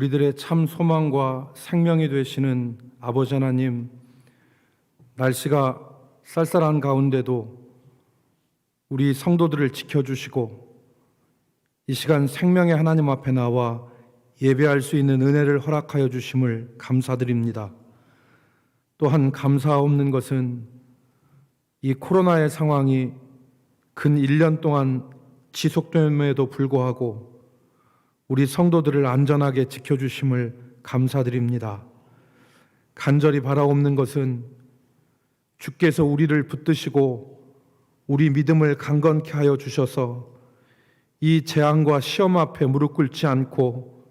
우리들의 참 소망과 생명이 되시는 아버지 하나님, 날씨가 쌀쌀한 가운데도 우리 성도들을 지켜주시고 이 시간 생명의 하나님 앞에 나와 예배할 수 있는 은혜를 허락하여 주심을 감사드립니다. 또한 감사 없는 것은 이 코로나의 상황이 근 1년 동안 지속됨에도 불구하고 우리 성도들을 안전하게 지켜주심을 감사드립니다. 간절히 바라옵는 것은 주께서 우리를 붙드시고 우리 믿음을 강건케 하여 주셔서 이 재앙과 시험 앞에 무릎 꿇지 않고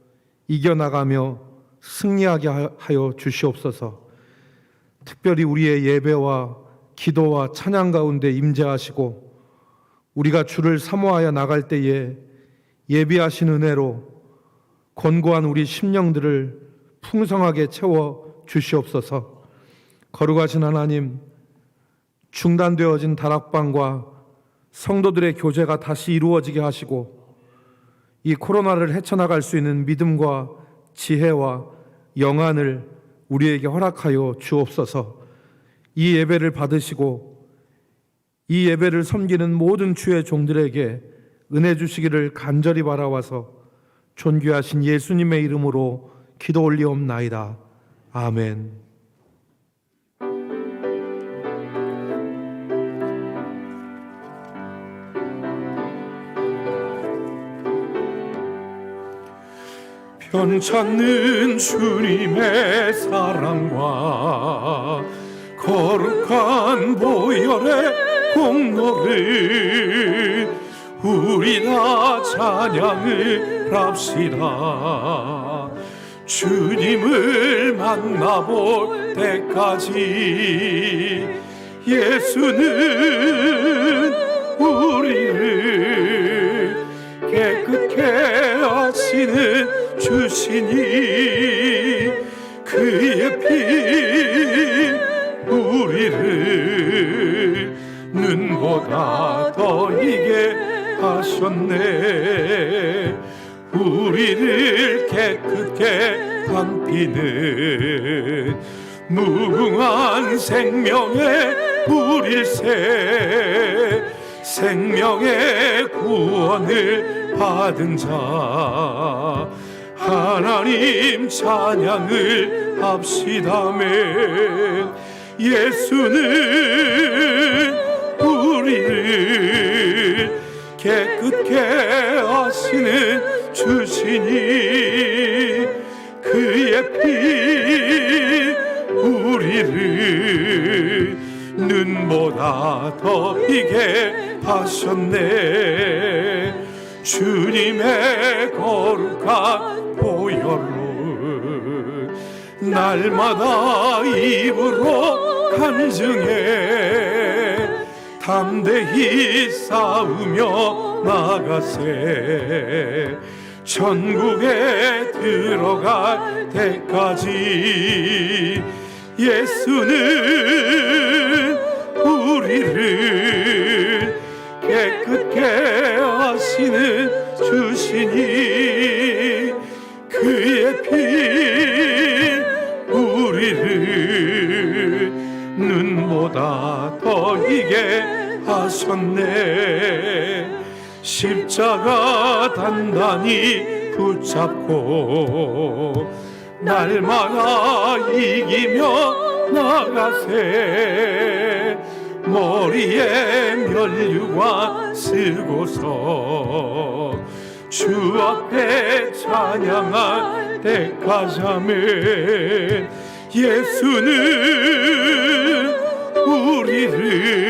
이겨나가며 승리하게 하여 주시옵소서. 특별히 우리의 예배와 기도와 찬양 가운데 임재하시고 우리가 주를 사모하여 나갈 때에 예비하신 은혜로 권고한 우리 심령들을 풍성하게 채워 주시옵소서. 거룩하신 하나님, 중단되어진 다락방과 성도들의 교제가 다시 이루어지게 하시고 이 코로나를 헤쳐나갈 수 있는 믿음과 지혜와 영안을 우리에게 허락하여 주옵소서. 이 예배를 받으시고 이 예배를 섬기는 모든 주의 종들에게 은혜 주시기를 간절히 바라와서 존귀하신 예수님의 이름으로 기도 올리옵나이다. 아멘. 편찮는 주님의 사랑과 거룩한 보혈의 공로를 우리 다 찬양을 합시다. 주님을 만나볼 때까지 예수는 우리를 깨끗게 하시는 주시니 그의 피 우리를 눈보다 더 이게 하셨네. 우리를 깨끗게 담피는 무궁한 생명의 불일새, 생명의 구원을 받은 자 하나님 찬양을 합시다멘. 예수는 우리를 깨끗게 하시는 주시니 그의 피 우리를 눈보다 더 희게 하셨네. 주님의 거룩한 보혈로 날마다 입으로 간증해 담대히 싸우며 나가세. 천국에 들어갈 때까지 예수는 우리를 깨끗게 하시는 주시니 그의 피 우리를 눈보다 더 희게 하셨네. 십자가 단단히 붙잡고 날마다 이기며 나가세. 머리에 면류관 쓰고서 주 앞에 찬양할 때까지 아멘. 예수는 우리를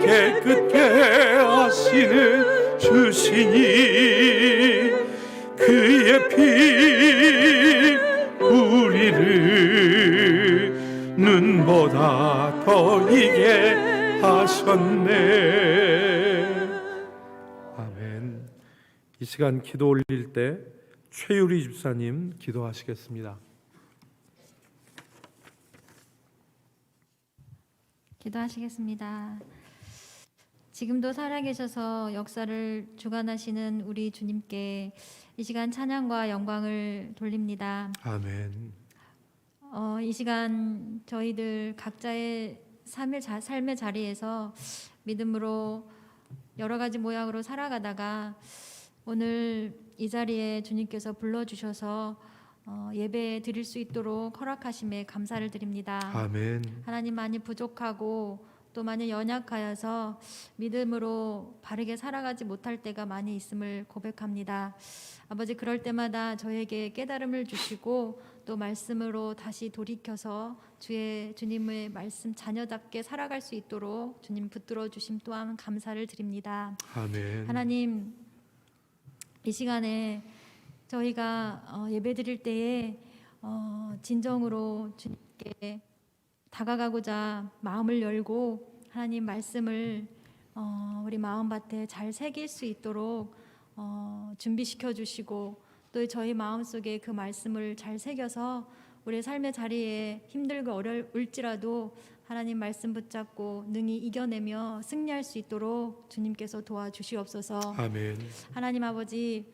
깨끗게 하시는 주시니 그의 피 우리를 눈보다 더 이게 하셨네. 아멘. 이 시간 기도 올릴 때 최유리 집사님 기도하시겠습니다. 기도하시겠습니다. 지금도 살아계셔서 역사를 주관하시는 우리 주님께 이 시간 찬양과 영광을 돌립니다. 아멘. 이 시간 저희들 각자의 삶의 자리에서 믿음으로 여러 가지 모양으로 살아가다가 오늘 이 자리에 주님께서 불러주셔서 예배 드릴 수 있도록 허락하심에 감사를 드립니다. 아멘. 하나님, 많이 부족하고 또 많이 연약하여서 믿음으로 바르게 살아가지 못할 때가 많이 있음을 고백합니다. 아버지, 그럴 때마다 저에게 깨달음을 주시고 또 말씀으로 다시 돌이켜서 주님의 말씀 자녀답게 살아갈 수 있도록 주님 붙들어 주심 또한 감사를 드립니다. 아멘. 하나님, 이 시간에 저희가 예배 드릴 때에 진정으로 주님께 다가가고자 마음을 열고 하나님 말씀을 우리 마음밭에 잘 새길 수 있도록 준비시켜 주시고 또 저희 마음속에 그 말씀을 잘 새겨서 우리의 삶의 자리에 힘들고 어려울지라도 하나님 말씀 붙잡고 능히 이겨내며 승리할 수 있도록 주님께서 도와주시옵소서. 아멘. 하나님 아버지,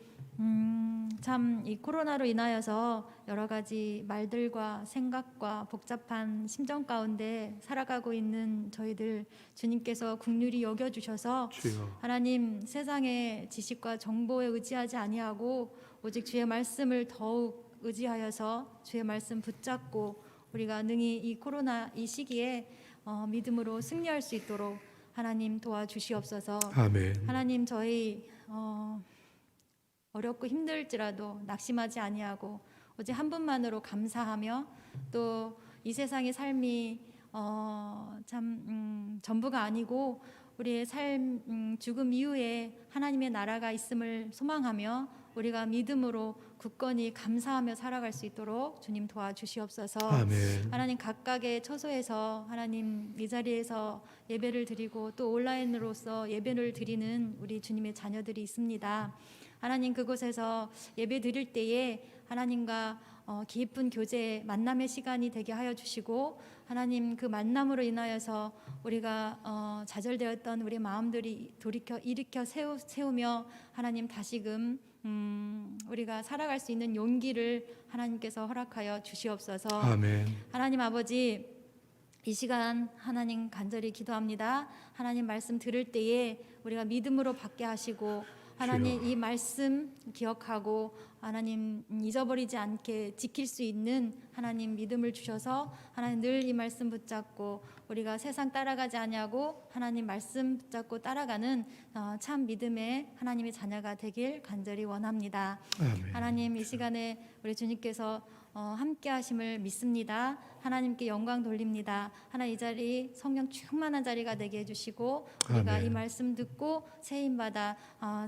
참 이 코로나로 인하여서 여러 가지 말들과 생각과 복잡한 심정 가운데 살아가고 있는 저희들 주님께서 긍휼히 여겨주셔서 주여. 하나님, 세상의 지식과 정보에 의지하지 아니하고 오직 주의 말씀을 더욱 의지하여서 주의 말씀 붙잡고 우리가 능히 이 코로나 이 시기에 믿음으로 승리할 수 있도록 하나님 도와주시옵소서. 아멘. 하나님, 저희 어렵고 힘들지라도 낙심하지 아니하고 오직 한 분만으로 감사하며 또 이 세상의 삶이 전부가 아니고 우리의 삶 죽음 이후에 하나님의 나라가 있음을 소망하며 우리가 믿음으로 굳건히 감사하며 살아갈 수 있도록 주님 도와주시옵소서. 아멘. 하나님, 각각의 처소에서 하나님 이 자리에서 예배를 드리고 또 온라인으로서 예배를 드리는 우리 주님의 자녀들이 있습니다. 하나님, 그곳에서 예배 드릴 때에 하나님과 깊은 교제 만남의 시간이 되게 하여 주시고 하나님, 그 만남으로 인하여서 우리가 좌절되었던 우리 마음들이 일으켜 세우며 하나님 다시금 우리가 살아갈 수 있는 용기를 하나님께서 허락하여 주시옵소서. 아멘. 하나님 아버지, 이 시간 하나님 간절히 기도합니다. 하나님 말씀 들을 때에 우리가 믿음으로 받게 하시고 하나님 이 말씀 기억하고 하나님 잊어버리지 않게 지킬 수 있는 하나님 믿음을 주셔서 하나님 늘 이 말씀 붙잡고 우리가 세상 따라가지 아니하고 하나님 말씀 붙잡고 따라가는 참 믿음의 하나님의 자녀가 되길 간절히 원합니다. 아멘. 하나님, 이 시간에 우리 주님께서 함께 하심을 믿습니다. 하나님께 영광 돌립니다. 하나님, 이 자리 성령 충만한 자리가 되게 해주시고 우리가 아멘. 이 말씀 듣고 세임받아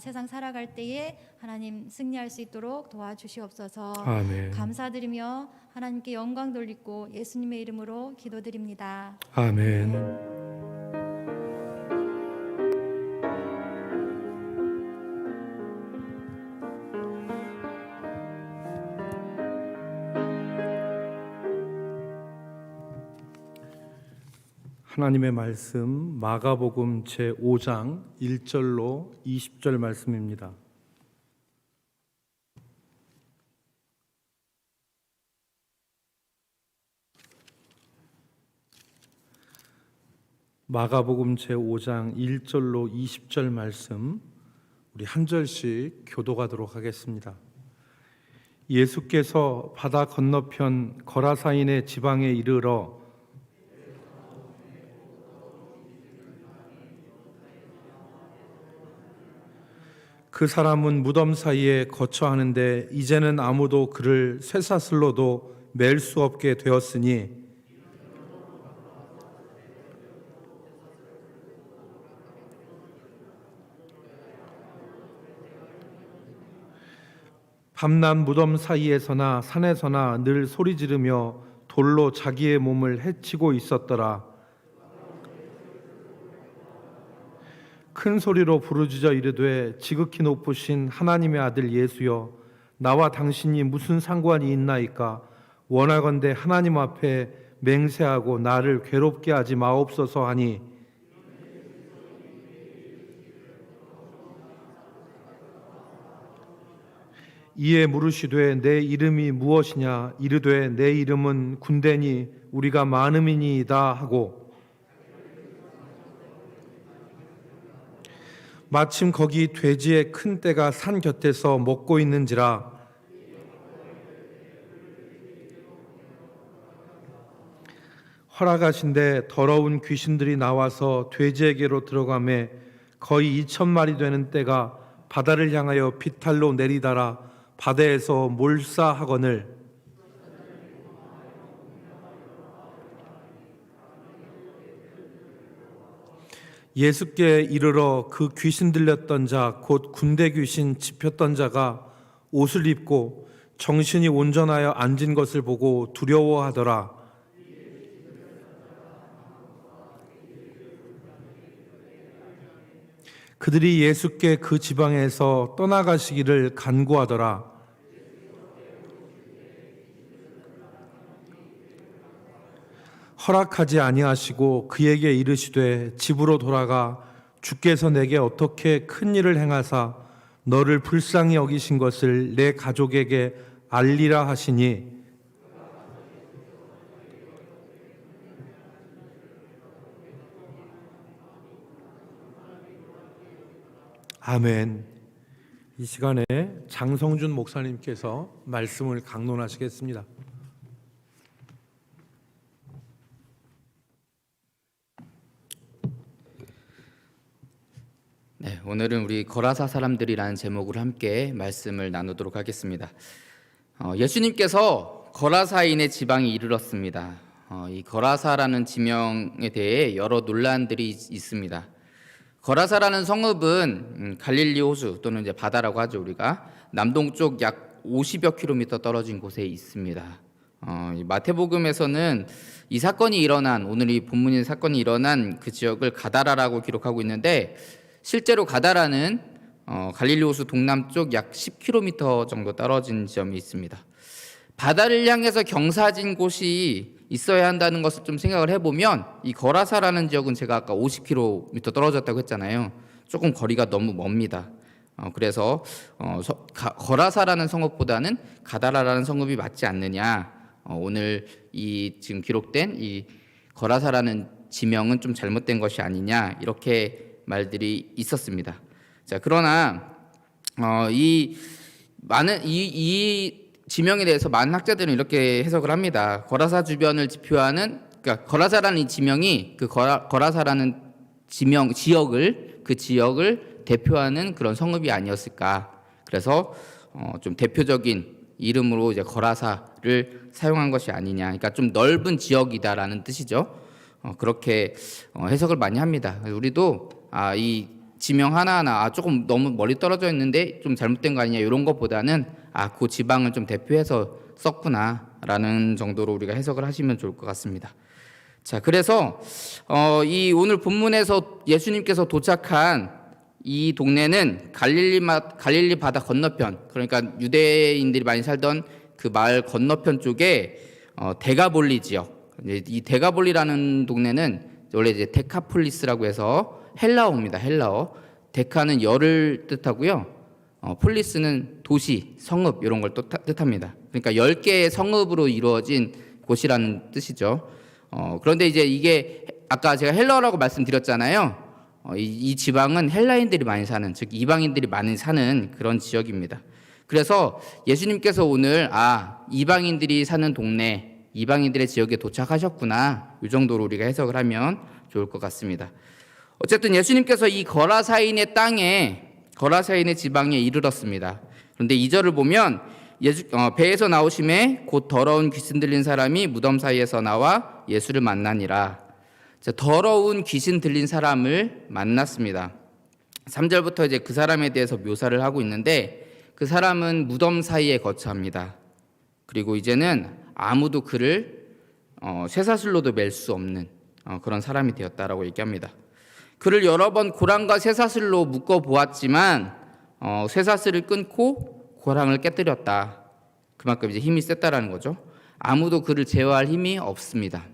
세상 살아갈 때에 하나님 승리할 수 있도록 도와주시옵소서. 아멘. 감사드리며 하나님께 영광 돌리고 예수님의 이름으로 기도드립니다. 아멘. 하나님의 말씀 마가복음 제5장 1절로 20절 말씀입니다. 마가복음 제5장 1절로 20절 말씀 우리 한 절씩 교독하도록 하겠습니다. 예수께서 바다 건너편 거라사인의 지방에 이르러 그 사람은 무덤 사이에 거처하는데 이제는 아무도 그를 쇠사슬로도 맬 수 없게 되었으니 밤낮 무덤 사이에서나 산에서나 늘 소리 지르며 돌로 자기의 몸을 해치고 있었더라. 큰 소리로 부르짖어 이르되 지극히 높으신 하나님의 아들 예수여, 나와 당신이 무슨 상관이 있나이까? 원하건대 하나님 앞에 맹세하고 나를 괴롭게 하지 마옵소서 하니 이에 물으시되 내 이름이 무엇이냐 이르되 내 이름은 군대니 우리가 많음이니이다 하고 마침 거기 돼지의 큰 떼가 산 곁에서 먹고 있는지라 허락하신데 더러운 귀신들이 나와서 돼지에게로 들어가매 거의 2,000마리 되는 떼가 바다를 향하여 비탈로 내리다라 바다에서 몰사하거늘 예수께 이르러 그 귀신 들렸던 자 곧 군대 귀신 집혔던 자가 옷을 입고 정신이 온전하여 앉은 것을 보고 두려워하더라. 그들이 예수께 그 지방에서 떠나가시기를 간구하더라. 허락하지 아니하시고 그에게 이르시되 집으로 돌아가 주께서 내게 어떻게 큰 일을 행하사 너를 불쌍히 여기신 것을 내 가족에게 알리라 하시니 아멘. 이 시간에 장성준 목사님께서 말씀을 강론하시겠습니다. 네, 오늘은 우리 거라사 사람들이라는 제목으로 함께 말씀을 나누도록 하겠습니다. 예수님께서 거라사인의 지방에 이르렀습니다. 이 거라사라는 지명에 대해 여러 논란들이 있습니다. 거라사라는 성읍은 갈릴리 호수 또는 이제 바다라고 하죠. 우리가 남동쪽 약 50여 킬로미터 떨어진 곳에 있습니다. 마태복음에서는 이 사건이 일어난 오늘 이 본문의 사건이 일어난 그 지역을 가다라라고 기록하고 있는데 실제로 가다라는 갈릴리 호수 동남쪽 약 10km 정도 떨어진 지점이 있습니다. 바다를 향해서 경사진 곳이 있어야 한다는 것을 좀 생각을 해보면 이 거라사라는 지역은 제가 아까 50km 떨어졌다고 했잖아요. 조금 거리가 너무 멉니다. 그래서 거라사라는 성읍보다는 가다라라는 성읍이 맞지 않느냐. 오늘 이 지금 기록된 이 거라사라는 지명은 좀 잘못된 것이 아니냐 이렇게 말들이 있었습니다. 자, 그러나 이 지명에 대해서 많은 학자들은 이렇게 해석을 합니다. 거라사 주변을 지표하는, 그러니까 거라사라는 이 지명이 그 거라사라는 지역을 대표하는 그런 성읍이 아니었을까. 그래서 좀 대표적인 이름으로 이제 거라사를 사용한 것이 아니냐. 그러니까 좀 넓은 지역이다라는 뜻이죠. 그렇게 해석을 많이 합니다. 우리도 이 지명 하나하나 조금 너무 멀리 떨어져 있는데 좀 잘못된 거 아니냐 이런 것보다는 그 지방을 좀 대표해서 썼구나라는 정도로 우리가 해석을 하시면 좋을 것 같습니다. 자, 그래서 이 오늘 본문에서 예수님께서 도착한 이 동네는 갈릴리 바다 건너편, 그러니까 유대인들이 많이 살던 그 마을 건너편 쪽에 데가볼리 지역. 이 데가볼리라는 동네는 원래 이제 데카폴리스라고 해서 헬라어입니다. 헬라어. 데카는 열을 뜻하고요. 폴리스는 도시, 성읍 이런 걸 또 뜻합니다. 그러니까 10개의 성읍으로 이루어진 곳이라는 뜻이죠. 그런데 이제 이게 아까 제가 헬라어라고 말씀드렸잖아요. 이 지방은 헬라인들이 많이 사는, 즉 이방인들이 많이 사는 그런 지역입니다. 그래서 예수님께서 오늘 이방인들이 사는 동네, 이방인들의 지역에 도착하셨구나, 이 정도로 우리가 해석을 하면 좋을 것 같습니다. 어쨌든 예수님께서 이 거라사인의 땅에, 거라사인의 지방에 이르렀습니다. 그런데 2절을 보면 배에서 나오심에 곧 더러운 귀신 들린 사람이 무덤 사이에서 나와 예수를 만나니라. 자, 더러운 귀신 들린 사람을 만났습니다. 3절부터 이제 그 사람에 대해서 묘사를 하고 있는데 그 사람은 무덤 사이에 거처합니다. 그리고 이제는 아무도 그를 쇠사슬로도 맬 수 없는 그런 사람이 되었다라고 얘기합니다. 그를 여러 번 고랑과 쇠사슬로 묶어 보았지만 쇠사슬을 끊고 고랑을 깨뜨렸다. 그만큼 이제 힘이 셌다라는 거죠. 아무도 그를 제어할 힘이 없습니다.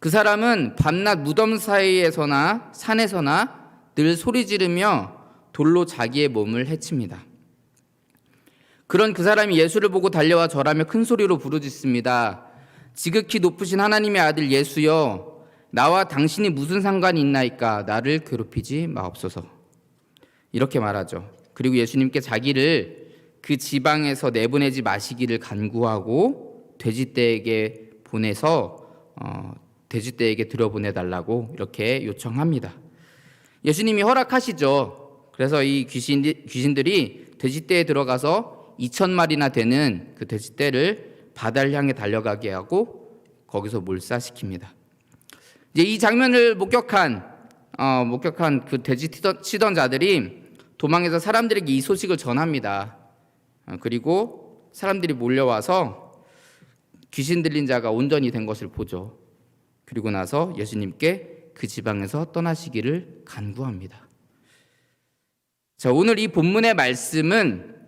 그 사람은 밤낮 무덤 사이에서나 산에서나 늘 소리 지르며 돌로 자기의 몸을 해칩니다. 그런 그 사람이 예수를 보고 달려와 절하며 큰 소리로 부르짖습니다. 지극히 높으신 하나님의 아들 예수여, 나와 당신이 무슨 상관이 있나이까? 나를 괴롭히지 마옵소서. 이렇게 말하죠. 그리고 예수님께 자기를 그 지방에서 내보내지 마시기를 간구하고 돼지떼에게 보내서 돼지떼에게 들여보내달라고 이렇게 요청합니다. 예수님이 허락하시죠. 그래서 이 귀신들이 돼지떼에 들어가서 2,000마리나 되는 그 돼지떼를 바다를 향해 달려가게 하고 거기서 몰사시킵니다. 이제 이 장면을 목격한 그 돼지 치던 자들이 도망해서 사람들에게 이 소식을 전합니다. 그리고 사람들이 몰려와서 귀신 들린 자가 온전히 된 것을 보죠. 그리고 나서 예수님께 그 지방에서 떠나시기를 간구합니다. 자, 오늘 이 본문의 말씀은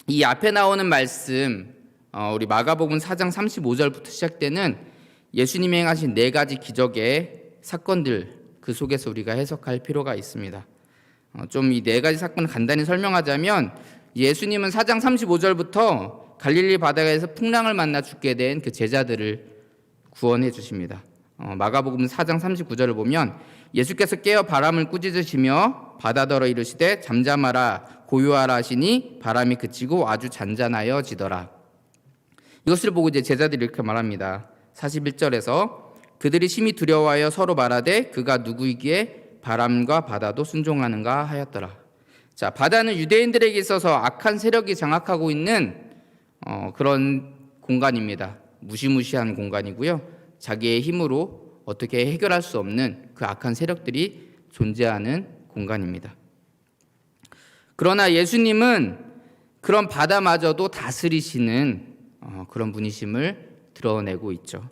이 앞에 나오는 말씀, 우리 마가복음 4장 35절부터 시작되는 예수님이 행하신 4가지 기적의 사건들, 그 속에서 우리가 해석할 필요가 있습니다. 좀 이 4가지 사건을 간단히 설명하자면, 예수님은 4장 35절부터 갈릴리 바다에서 풍랑을 만나 죽게 된 그 제자들을 구원해 주십니다. 마가복음 4장 39절을 보면 예수께서 깨어 바람을 꾸짖으시며 바다더러 이르시되 잠잠하라 고요하라 하시니 바람이 그치고 아주 잔잔하여지더라. 이것을 보고 이제 제자들이 이렇게 말합니다. 41절에서 그들이 심히 두려워하여 서로 말하되 그가 누구이기에 바람과 바다도 순종하는가 하였더라. 자, 바다는 유대인들에게 있어서 악한 세력이 장악하고 있는 그런 공간입니다. 무시무시한 공간이고요. 자기의 힘으로 어떻게 해결할 수 없는 그 악한 세력들이 존재하는 공간입니다. 그러나 예수님은 그런 바다마저도 다스리시는 그런 분이심을 드러내고 있죠.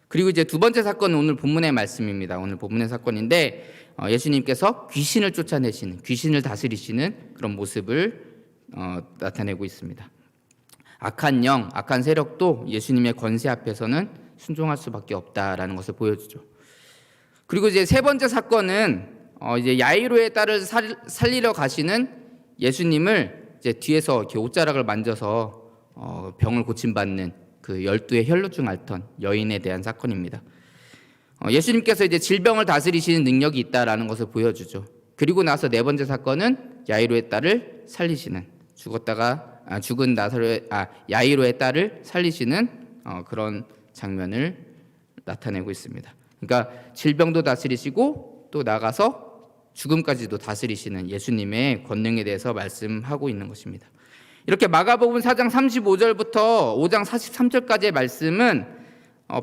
그리고 이제 두 번째 사건은 오늘 본문의 말씀입니다. 오늘 본문의 사건인데 예수님께서 귀신을 쫓아내시는, 귀신을 다스리시는 그런 모습을 나타내고 있습니다. 악한 영, 악한 세력도 예수님의 권세 앞에서는 순종할 수밖에 없다라는 것을 보여주죠. 그리고 이제 세 번째 사건은 이제 야이로의 딸을 살리러 가시는 예수님을 이제 뒤에서 이렇게 옷자락을 만져서 병을 고침받는 그 12의 혈루증 앓던 여인에 대한 사건입니다. 예수님께서 이제 질병을 다스리시는 능력이 있다라는 것을 보여주죠. 그리고 나서 네 번째 사건은 야이로의 딸을 살리시는, 죽은 야이로의 딸을 살리시는 그런 장면을 나타내고 있습니다. 그러니까 질병도 다스리시고 또 나가서 죽음까지도 다스리시는 예수님의 권능에 대해서 말씀하고 있는 것입니다. 이렇게 마가복음 4장 35절부터 5장 43절까지의 말씀은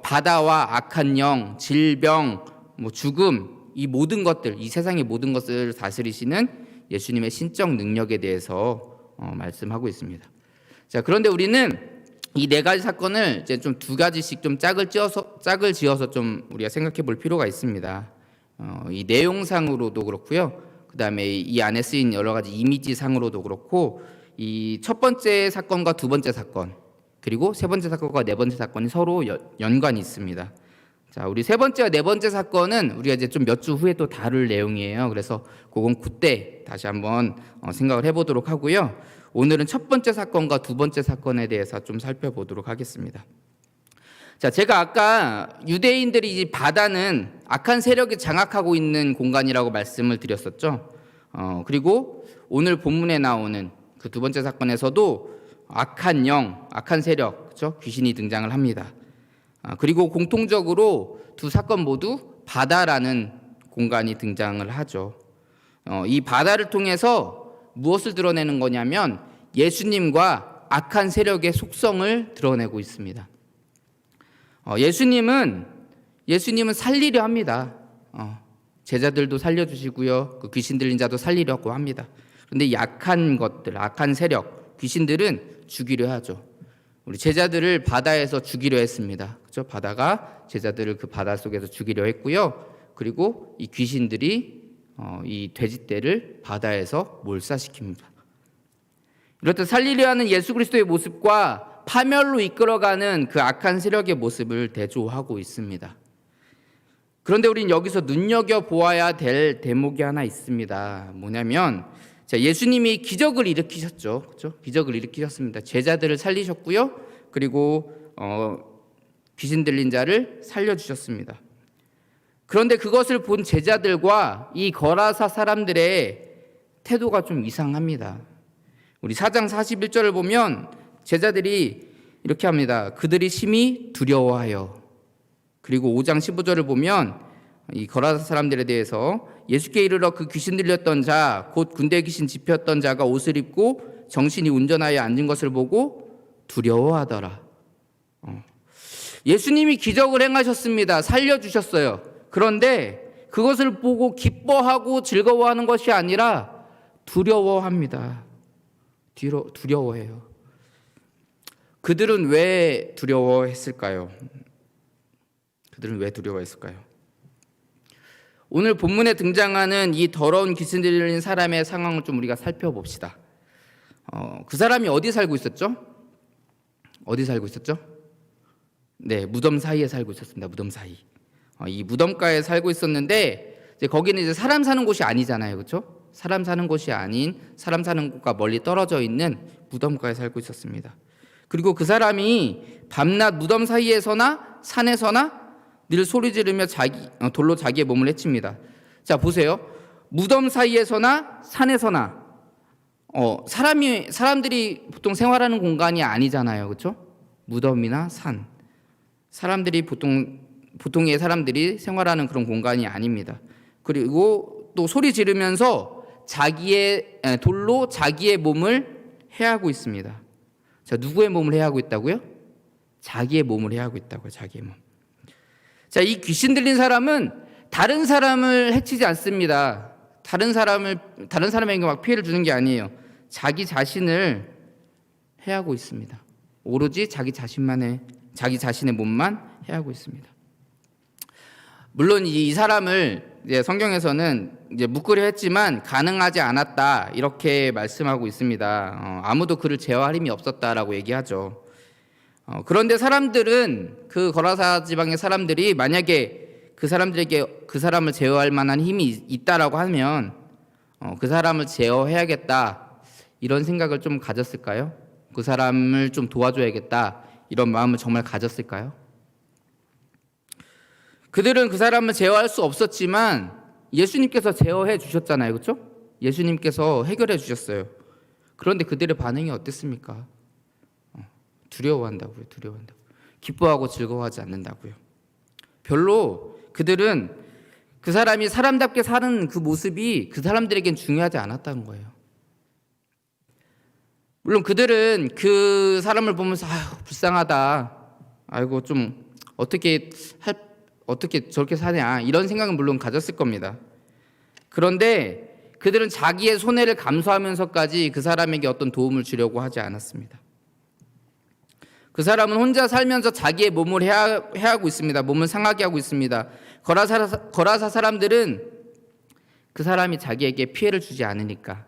바다와 악한 영, 질병, 죽음, 이 모든 것들, 이 세상의 모든 것을 다스리시는 예수님의 신적 능력에 대해서 말씀하고 있습니다. 자, 그런데 우리는 이 4가지 사건을 이제 좀 2가지씩 좀 짝을 지어서 좀 우리가 생각해 볼 필요가 있습니다. 이 내용상으로도 그렇고요. 그다음에 이 안에 쓰인 여러 가지 이미지상으로도 그렇고, 이 첫 번째 사건과 두 번째 사건, 그리고 세 번째 사건과 네 번째 사건이 서로 연관이 있습니다. 자, 우리 세 번째와 네 번째 사건은 우리가 이제 좀 몇 주 후에 또 다룰 내용이에요. 그래서 그건 그때 다시 한번 생각을 해보도록 하고요. 오늘은 첫 번째 사건과 두 번째 사건에 대해서 좀 살펴보도록 하겠습니다. 자, 제가 아까 유대인들이 이 바다는 악한 세력이 장악하고 있는 공간이라고 말씀을 드렸었죠. 그리고 오늘 본문에 나오는 그 두 번째 사건에서도 악한 영, 악한 세력, 그렇죠? 귀신이 등장을 합니다. 그리고 공통적으로 두 사건 모두 바다라는 공간이 등장을 하죠. 이 바다를 통해서 무엇을 드러내는 거냐면 예수님과 악한 세력의 속성을 드러내고 있습니다. 예수님은 살리려 합니다. 제자들도 살려주시고요. 그 귀신 들린 자도 살리려고 합니다. 그런데 약한 것들, 악한 세력, 귀신들은 죽이려 하죠. 우리 제자들을 바다에서 죽이려 했습니다. 그렇죠? 바다가 제자들을 그 바다 속에서 죽이려 했고요. 그리고 이 귀신들이 이 돼지떼를 바다에서 몰사시킵니다. 이렇듯 살리려 하는 예수 그리스도의 모습과 파멸로 이끌어가는 그 악한 세력의 모습을 대조하고 있습니다. 그런데 우리는 여기서 눈여겨보아야 될 대목이 하나 있습니다. 뭐냐면 자, 예수님이 기적을 일으키셨죠. 그렇죠? 기적을 일으키셨습니다. 제자들을 살리셨고요. 그리고 귀신 들린 자를 살려주셨습니다. 그런데 그것을 본 제자들과 이 거라사 사람들의 태도가 좀 이상합니다. 우리 4장 41절을 보면 제자들이 이렇게 합니다. 그들이 심히 두려워하여. 그리고 5장 15절을 보면 이 거라사 사람들에 대해서 예수께 이르러 그 귀신 들렸던 자, 곧 군대 귀신 집혔던 자가 옷을 입고 정신이 운전하여 앉은 것을 보고 두려워하더라. 예수님이 기적을 행하셨습니다. 살려주셨어요. 그런데 그것을 보고 기뻐하고 즐거워하는 것이 아니라 두려워합니다. 두려워해요. 그들은 왜 두려워했을까요? 그들은 왜 두려워했을까요? 오늘 본문에 등장하는 이 더러운 귀신 들린 사람의 상황을 좀 우리가 살펴봅시다. 그 사람이 어디 살고 있었죠? 어디 살고 있었죠? 네, 무덤 사이에 살고 있었습니다. 무덤 사이. 이 무덤가에 살고 있었는데 이제 거기는 이제 사람 사는 곳이 아니잖아요, 그렇죠? 사람 사는 곳이 아닌 사람 사는 곳과 멀리 떨어져 있는 무덤가에 살고 있었습니다. 그리고 그 사람이 밤낮 무덤 사이에서나 산에서나 늘 소리 지르며 돌로 자기의 몸을 해칩니다. 자, 보세요. 무덤 사이에서나 산에서나 사람들이 보통 생활하는 공간이 아니잖아요, 그렇죠? 무덤이나 산. 사람들이 보통의 사람들이 생활하는 그런 공간이 아닙니다. 그리고 또 소리 지르면서 돌로 자기의 몸을 해하고 있습니다. 자, 누구의 몸을 해하고 있다고요? 자기의 몸을 해하고 있다고요. 자기의 몸. 자, 이 귀신 들린 사람은 다른 사람을 해치지 않습니다. 다른 사람에게 막 피해를 주는 게 아니에요. 자기 자신을 해하고 있습니다. 오로지 자기 자신의 몸만 해하고 있습니다. 물론 이 사람을 이제 성경에서는 이제 묶으려 했지만 가능하지 않았다 이렇게 말씀하고 있습니다. 아무도 그를 제어할 힘이 없었다라고 얘기하죠. 그런데 사람들은 그 거라사 지방의 사람들이 만약에 그 사람을 제어할 만한 힘이 있다라고 하면 그 사람을 제어해야겠다 이런 생각을 좀 가졌을까요? 그 사람을 좀 도와줘야겠다 이런 마음을 정말 가졌을까요? 그들은 그 사람을 제어할 수 없었지만 예수님께서 제어해 주셨잖아요, 그렇죠? 예수님께서 해결해 주셨어요. 그런데 그들의 반응이 어땠습니까? 두려워한다고요. 기뻐하고 즐거워하지 않는다고요. 별로 그들은 그 사람이 사람답게 사는 그 모습이 그 사람들에겐 중요하지 않았다는 거예요. 물론 그들은 그 사람을 보면서 아유 불쌍하다, 아이고 좀 어떻게 저렇게 사냐 이런 생각은 물론 가졌을 겁니다. 그런데 그들은 자기의 손해를 감수하면서까지 그 사람에게 어떤 도움을 주려고 하지 않았습니다. 그 사람은 혼자 살면서 자기의 몸을 해하고 있습니다. 몸을 상하게 하고 있습니다. 거라사 사람들은 그 사람이 자기에게 피해를 주지 않으니까,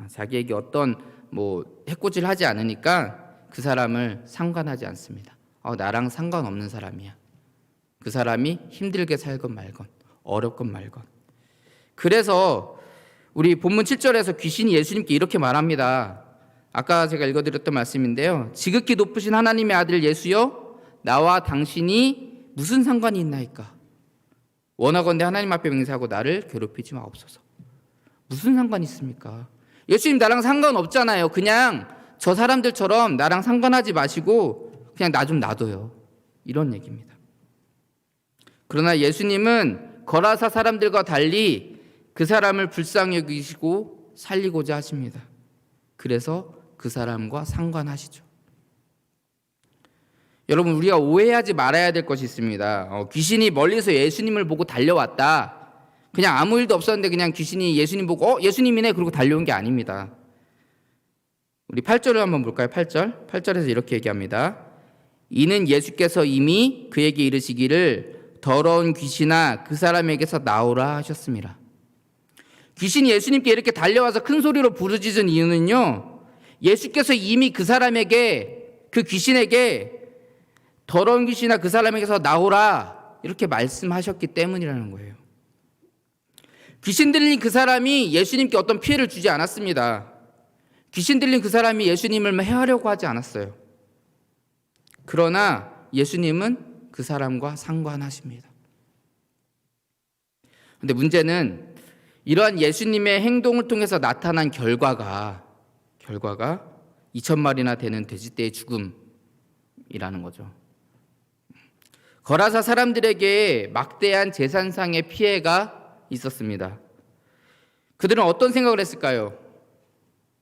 자기에게 어떤 해코지를 하지 않으니까 그 사람을 상관하지 않습니다. 나랑 상관없는 사람이야. 그 사람이 힘들게 살건 말건 어렵건 말건. 그래서 우리 본문 7절에서 귀신이 예수님께 이렇게 말합니다. 아까 제가 읽어드렸던 말씀인데요. 지극히 높으신 하나님의 아들 예수여, 나와 당신이 무슨 상관이 있나이까? 원하건대 하나님 앞에 맹세하고 나를 괴롭히지 마옵소서. 무슨 상관이 있습니까? 예수님 나랑 상관없잖아요. 그냥 저 사람들처럼 나랑 상관하지 마시고 그냥 나 좀 놔둬요. 이런 얘기입니다. 그러나 예수님은 거라사 사람들과 달리 그 사람을 불쌍히 여기시고 살리고자 하십니다. 그래서 그 사람과 상관하시죠. 여러분, 우리가 오해하지 말아야 될 것이 있습니다. 귀신이 멀리서 예수님을 보고 달려왔다. 그냥 아무 일도 없었는데 그냥 귀신이 예수님 보고 예수님이네 그러고 달려온 게 아닙니다. 우리 8절을 한번 볼까요? 8절에서 이렇게 얘기합니다. 이는 예수께서 이미 그에게 이르시기를 더러운 귀신아 그 사람에게서 나오라 하셨습니다. 귀신이 예수님께 이렇게 달려와서 큰 소리로 부르짖은 이유는요, 예수께서 이미 그 사람에게, 그 귀신에게 더러운 귀신아 그 사람에게서 나오라 이렇게 말씀하셨기 때문이라는 거예요. 귀신 들린 그 사람이 예수님께 어떤 피해를 주지 않았습니다. 귀신 들린 그 사람이 예수님을 해하려고 하지 않았어요. 그러나 예수님은 그 사람과 상관하십니다. 그런데 문제는 이러한 예수님의 행동을 통해서 나타난 결과가 2,000마리나 되는 돼지떼의 죽음이라는 거죠. 거라사 사람들에게 막대한 재산상의 피해가 있었습니다. 그들은 어떤 생각을 했을까요?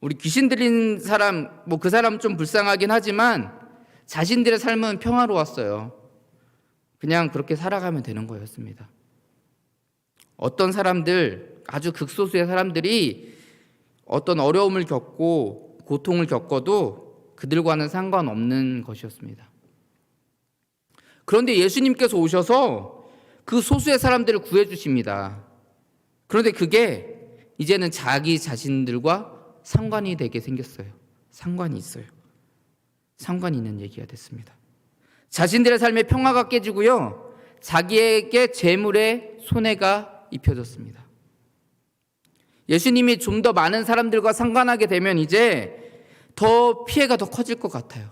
우리 귀신 들린 사람, 그 사람은 좀 불쌍하긴 하지만 자신들의 삶은 평화로웠어요. 그냥 그렇게 살아가면 되는 거였습니다. 어떤 사람들, 아주 극소수의 사람들이 어떤 어려움을 겪고 고통을 겪어도 그들과는 상관없는 것이었습니다. 그런데 예수님께서 오셔서 그 소수의 사람들을 구해주십니다. 그런데 그게 이제는 자기 자신들과 상관이 되게 생겼어요. 상관이 있어요. 상관이 있는 얘기가 됐습니다. 자신들의 삶의 평화가 깨지고요, 자기에게 재물의 손해가 입혀졌습니다. 예수님이 좀 더 많은 사람들과 상관하게 되면 이제 더 피해가 더 커질 것 같아요.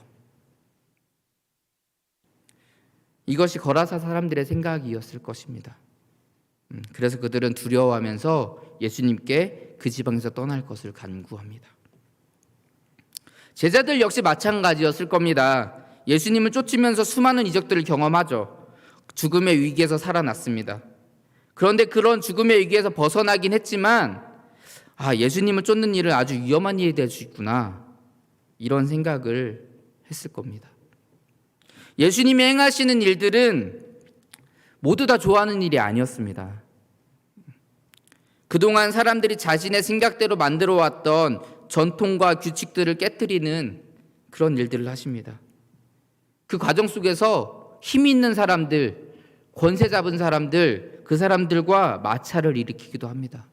이것이 거라사 사람들의 생각이었을 것입니다. 그래서 그들은 두려워하면서 예수님께 그 지방에서 떠날 것을 간구합니다. 제자들 역시 마찬가지였을 겁니다. 예수님을 쫓으면서 수많은 이적들을 경험하죠. 죽음의 위기에서 살아났습니다. 그런데 그런 죽음의 위기에서 벗어나긴 했지만 예수님을 쫓는 일은 아주 위험한 일이 될 수 있구나, 이런 생각을 했을 겁니다. 예수님이 행하시는 일들은 모두 다 좋아하는 일이 아니었습니다. 그동안 사람들이 자신의 생각대로 만들어왔던 전통과 규칙들을 깨뜨리는 그런 일들을 하십니다. 그 과정 속에서 힘 있는 사람들, 권세 잡은 사람들, 그 사람들과 마찰을 일으키기도 합니다.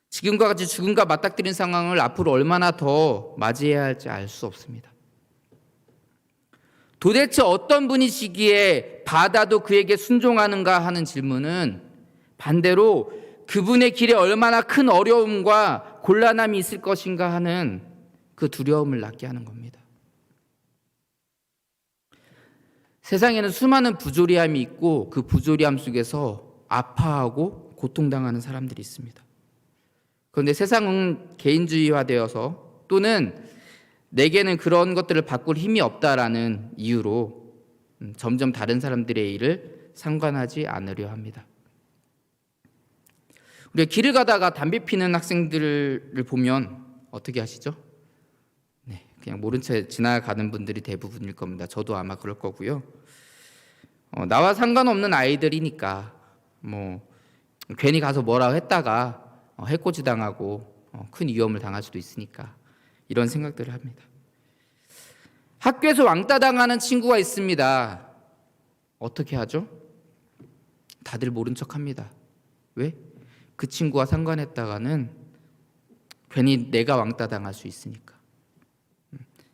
지금과 같이 죽음과 맞닥뜨린 상황을 앞으로 얼마나 더 맞이해야 할지 알 수 없습니다. 도대체 어떤 분이시기에 바다도 그에게 순종하는가 하는 질문은 반대로 그분의 길에 얼마나 큰 어려움과 곤란함이 있을 것인가 하는 그 두려움을 낳게 하는 겁니다. 세상에는 수많은 부조리함이 있고 그 부조리함 속에서 아파하고 고통당하는 사람들이 있습니다. 그런데 세상은 개인주의화되어서 또는 내게는 그런 것들을 바꿀 힘이 없다라는 이유로 점점 다른 사람들의 일을 상관하지 않으려 합니다. 우리가 길을 가다가 담배 피는 학생들을 보면 어떻게 하시죠? 네, 그냥 모른 채 지나가는 분들이 대부분일 겁니다. 저도 아마 그럴 거고요. 나와 상관없는 아이들이니까 괜히 가서 뭐라고 했다가 해코지 당하고 큰 위험을 당할 수도 있으니까 이런 생각들을 합니다. 학교에서 왕따 당하는 친구가 있습니다. 어떻게 하죠? 다들 모른 척합니다. 왜? 그 친구와 상관했다가는 괜히 내가 왕따 당할 수 있으니까.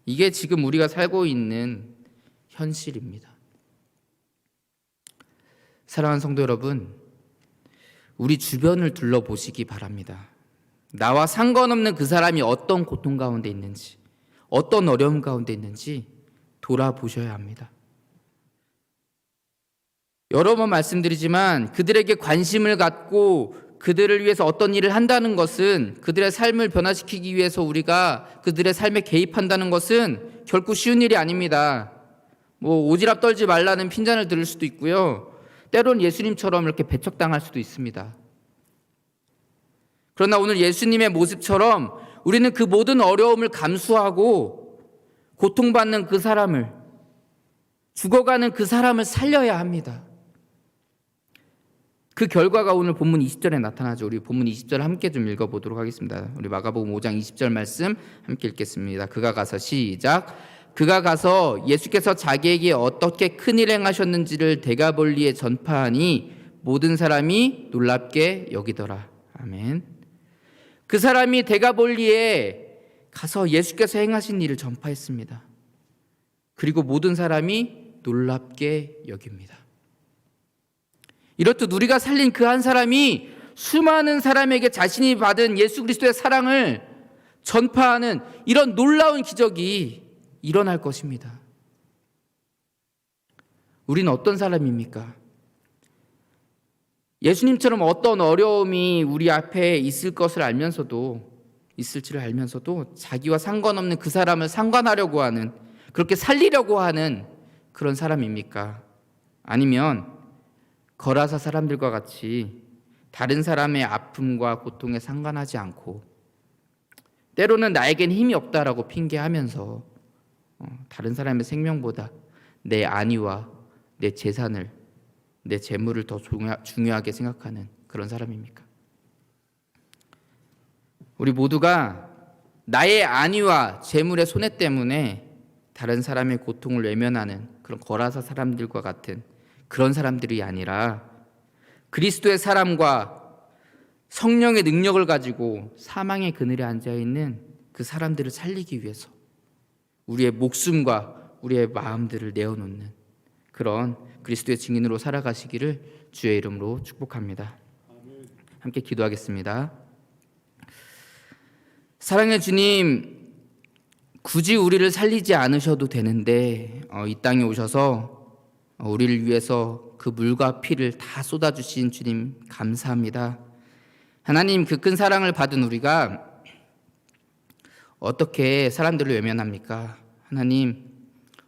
이게 지금 우리가 살고 있는 현실입니다. 사랑하는 성도 여러분, 우리 주변을 둘러보시기 바랍니다. 나와 상관없는 그 사람이 어떤 고통 가운데 있는지, 어떤 어려움 가운데 있는지 돌아보셔야 합니다. 여러 번 말씀드리지만 그들에게 관심을 갖고 그들을 위해서 어떤 일을 한다는 것은, 그들의 삶을 변화시키기 위해서 우리가 그들의 삶에 개입한다는 것은 결코 쉬운 일이 아닙니다. 오지랖 떨지 말라는 핀잔을 들을 수도 있고요, 때론 예수님처럼 이렇게 배척당할 수도 있습니다. 그러나 오늘 예수님의 모습처럼 우리는 그 모든 어려움을 감수하고 고통받는 그 사람을, 죽어가는 그 사람을 살려야 합니다. 그 결과가 오늘 본문 20절에 나타나죠. 우리 본문 20절 함께 좀 읽어보도록 하겠습니다. 우리 마가복음 5장 20절 말씀 함께 읽겠습니다. 그가 가서, 시작. 그가 가서 예수께서 자기에게 어떻게 큰일 행하셨는지를 데가볼리에 전파하니 모든 사람이 놀랍게 여기더라. 아멘. 그 사람이 데가볼리에 가서 예수께서 행하신 일을 전파했습니다. 그리고 모든 사람이 놀랍게 여깁니다. 이렇듯 우리가 살린 그 한 사람이 수많은 사람에게 자신이 받은 예수 그리스도의 사랑을 전파하는 이런 놀라운 기적이 일어날 것입니다. 우리는 어떤 사람입니까? 예수님처럼 어떤 어려움이 우리 앞에 있을지를 알면서도 자기와 상관없는 그 사람을 상관하려고 하는, 그렇게 살리려고 하는 그런 사람입니까? 아니면 거라사 사람들과 같이 다른 사람의 아픔과 고통에 상관하지 않고 때로는 나에겐 힘이 없다라고 핑계하면서 다른 사람의 생명보다 내 안위와 내 재산을, 내 재물을 더 중요하게 생각하는 그런 사람입니까? 우리 모두가 나의 안위와 재물의 손해 때문에 다른 사람의 고통을 외면하는 그런 거라사 사람들과 같은 그런 사람들이 아니라 그리스도의 사람과 성령의 능력을 가지고 사망의 그늘에 앉아있는 그 사람들을 살리기 위해서 우리의 목숨과 우리의 마음들을 내어놓는 그런 그리스도의 증인으로 살아가시기를 주의 이름으로 축복합니다. 함께 기도하겠습니다. 사랑의 주님, 굳이 우리를 살리지 않으셔도 되는데 이 땅에 오셔서 우리를 위해서 그 물과 피를 다 쏟아주신 주님 감사합니다. 하나님, 그 큰 사랑을 받은 우리가 어떻게 사람들을 외면합니까? 하나님,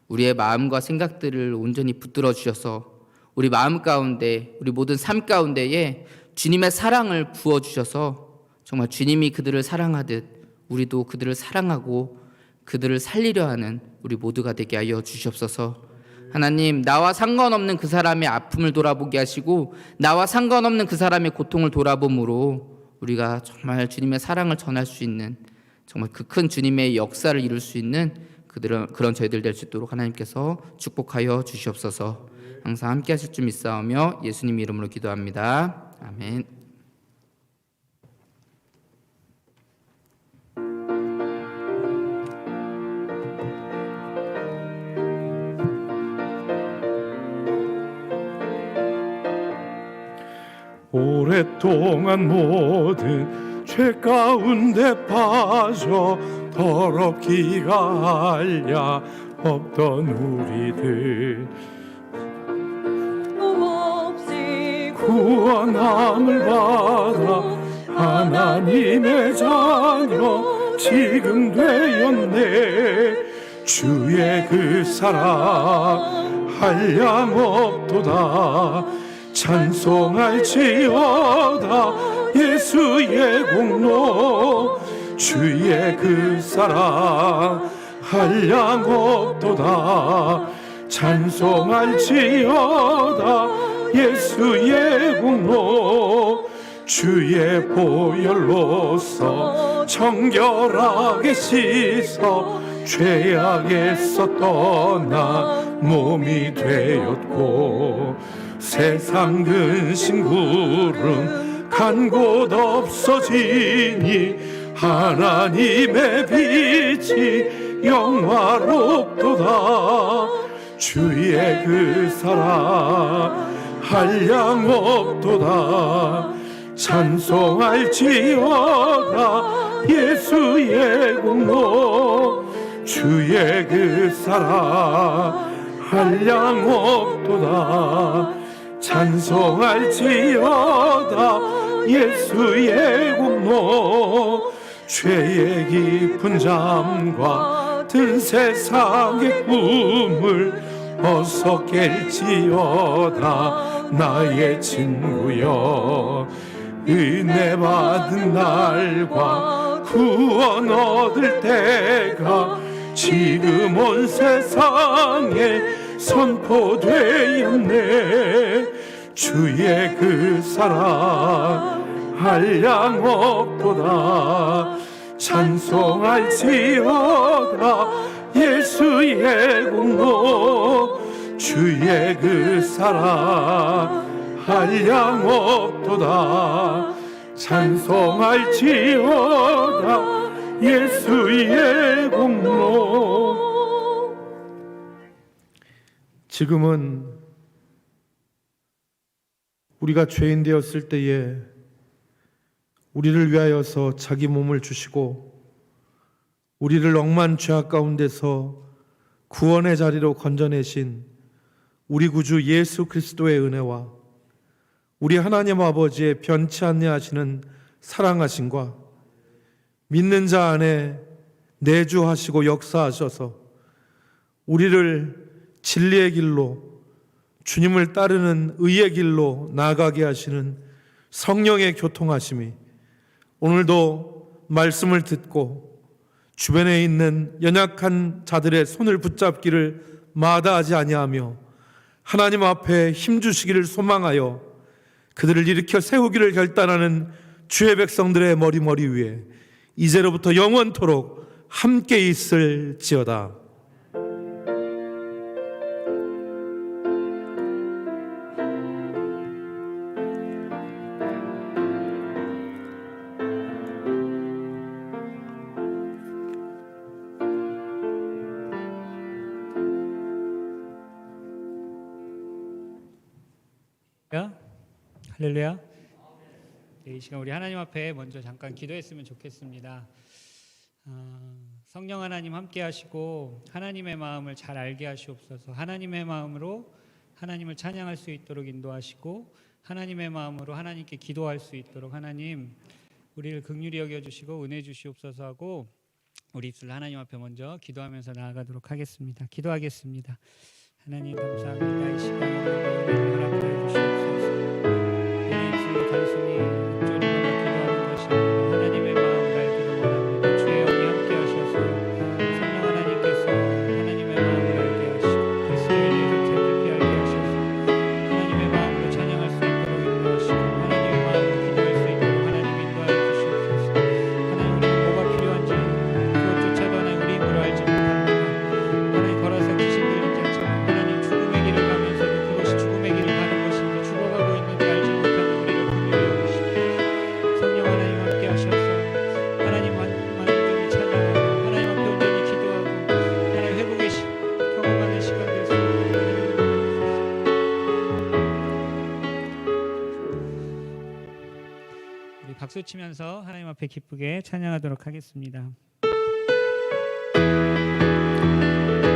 우리의 마음과 생각들을 온전히 붙들어 주셔서 우리 마음 가운데, 우리 모든 삶 가운데에 주님의 사랑을 부어 주셔서 정말 주님이 그들을 사랑하듯 우리도 그들을 사랑하고 그들을 살리려 하는 우리 모두가 되게 하여 주시옵소서. 하나님, 나와 상관없는 그 사람의 아픔을 돌아보게 하시고 나와 상관없는 그 사람의 고통을 돌아봄으로 우리가 정말 주님의 사랑을 전할 수 있는, 정말 그 큰 주님의 역사를 이룰 수 있는 그런 저희들 될 수 있도록 하나님께서 축복하여 주시옵소서. 항상 함께 하실 줄 믿사오며 예수님 이름으로 기도합니다. 아멘. 오랫동안 모든 죄 가운데 빠져 더럽기가 알랴 없던 우리들 없이 구원함을 받아 하나님의 자녀 지금 되었네. 주의 그 사랑 한량 없도다. 찬송할지어다 예수의 공로. 주의 그 사랑 한량 없도다. 찬송할지어다 예수의 공로. 주의 보혈로서 정결하게 씻어 죄악에서 떠나 몸이 되었고 세상 근심 구름 간 곳 없어지니 하나님의 빛이 영화롭도다. 주의 그 사랑 한량 없도다. 찬송할지어다 예수의 공로. 주의 그 사랑 한량 없도다. 찬송할지어다 예수의 공로. 죄의 깊은 잠과 든 세상의 꿈을 어서 깰지어다 나의 친구여. 은혜 받은 날과 구원 얻을 때가 지금 온 세상에 선포되었네. 주의 그 사랑 한량 없도다. 찬송할지어다 예수의 공로. 주의 그 사랑 한량 없도다. 찬송할지어다 예수의 공로. 지금은 우리가 죄인 되었을 때에 우리를 위하여서 자기 몸을 주시고 우리를 억만 죄악 가운데서 구원의 자리로 건져내신 우리 구주 예수 그리스도의 은혜와 우리 하나님 아버지의 변치 아니하시는 사랑하심과 믿는 자 안에 내주하시고 역사하셔서 우리를 진리의 길로 주님을 따르는 의의 길로 나아가게 하시는 성령의 교통하심이 오늘도 말씀을 듣고 주변에 있는 연약한 자들의 손을 붙잡기를 마다하지 아니하며 하나님 앞에 힘주시기를 소망하여 그들을 일으켜 세우기를 결단하는 주의 백성들의 머리 위에 이제로부터 영원토록 함께 있을지어다. 할렐루야. 이 시간 우리 하나님 앞에 먼저 잠깐 기도했으면 좋겠습니다. 성령 하나님 함께 하시고 하나님의 마음을 잘 알게 하시옵소서. 하나님의 마음으로 하나님을 찬양할 수 있도록 인도하시고 하나님의 마음으로 하나님께 기도할 수 있도록 하나님 우리를 긍휼히 여겨주시고 은혜 주시옵소서 하고 우리 입술 하나님 앞에 먼저 기도하면서 나아가도록 하겠습니다. 기도하겠습니다. 하나님 감사합니다. 이 시간에 은혜를 허락하여 주시옵소서. 우리 입술로 단순히 입조리마다 기도하는 것이 아니라 하나님의 마음을 알기를 원합니다. 주의 영이 함께 하셔서 성령 하나님께서 하나님의 마음을 알게 하시고 그리스도에 대해서 더 깊이 알게 하셔서 하나님의 마음으로 찬양할 수 있도록 인도하시고 하나님의 마음으로 기도할 수 있도록 하나님 인도하여 주시옵소서. 하나님 우리는 뭐가 필요한지 그것조차도 하나님 우리 힘으로 알지 못합니다. 하나님 걸어서 귀신 들린 자처럼 하나님 죽음의 길을 가면서도 그것이 죽음의 길을 가는 것인지 죽어가고 있는지 알지 못하는 우리를 긍휼히 여기시고 성령 하나님 함께 하셔서 하나님 완전히 찬양하고 하나님 앞에 온전히 기도하고 하나님 회복의 경험하는 시간 되었습니다. 우리 박수 치면서 하나님 앞에 기쁘게 찬양하도록 하겠습니다.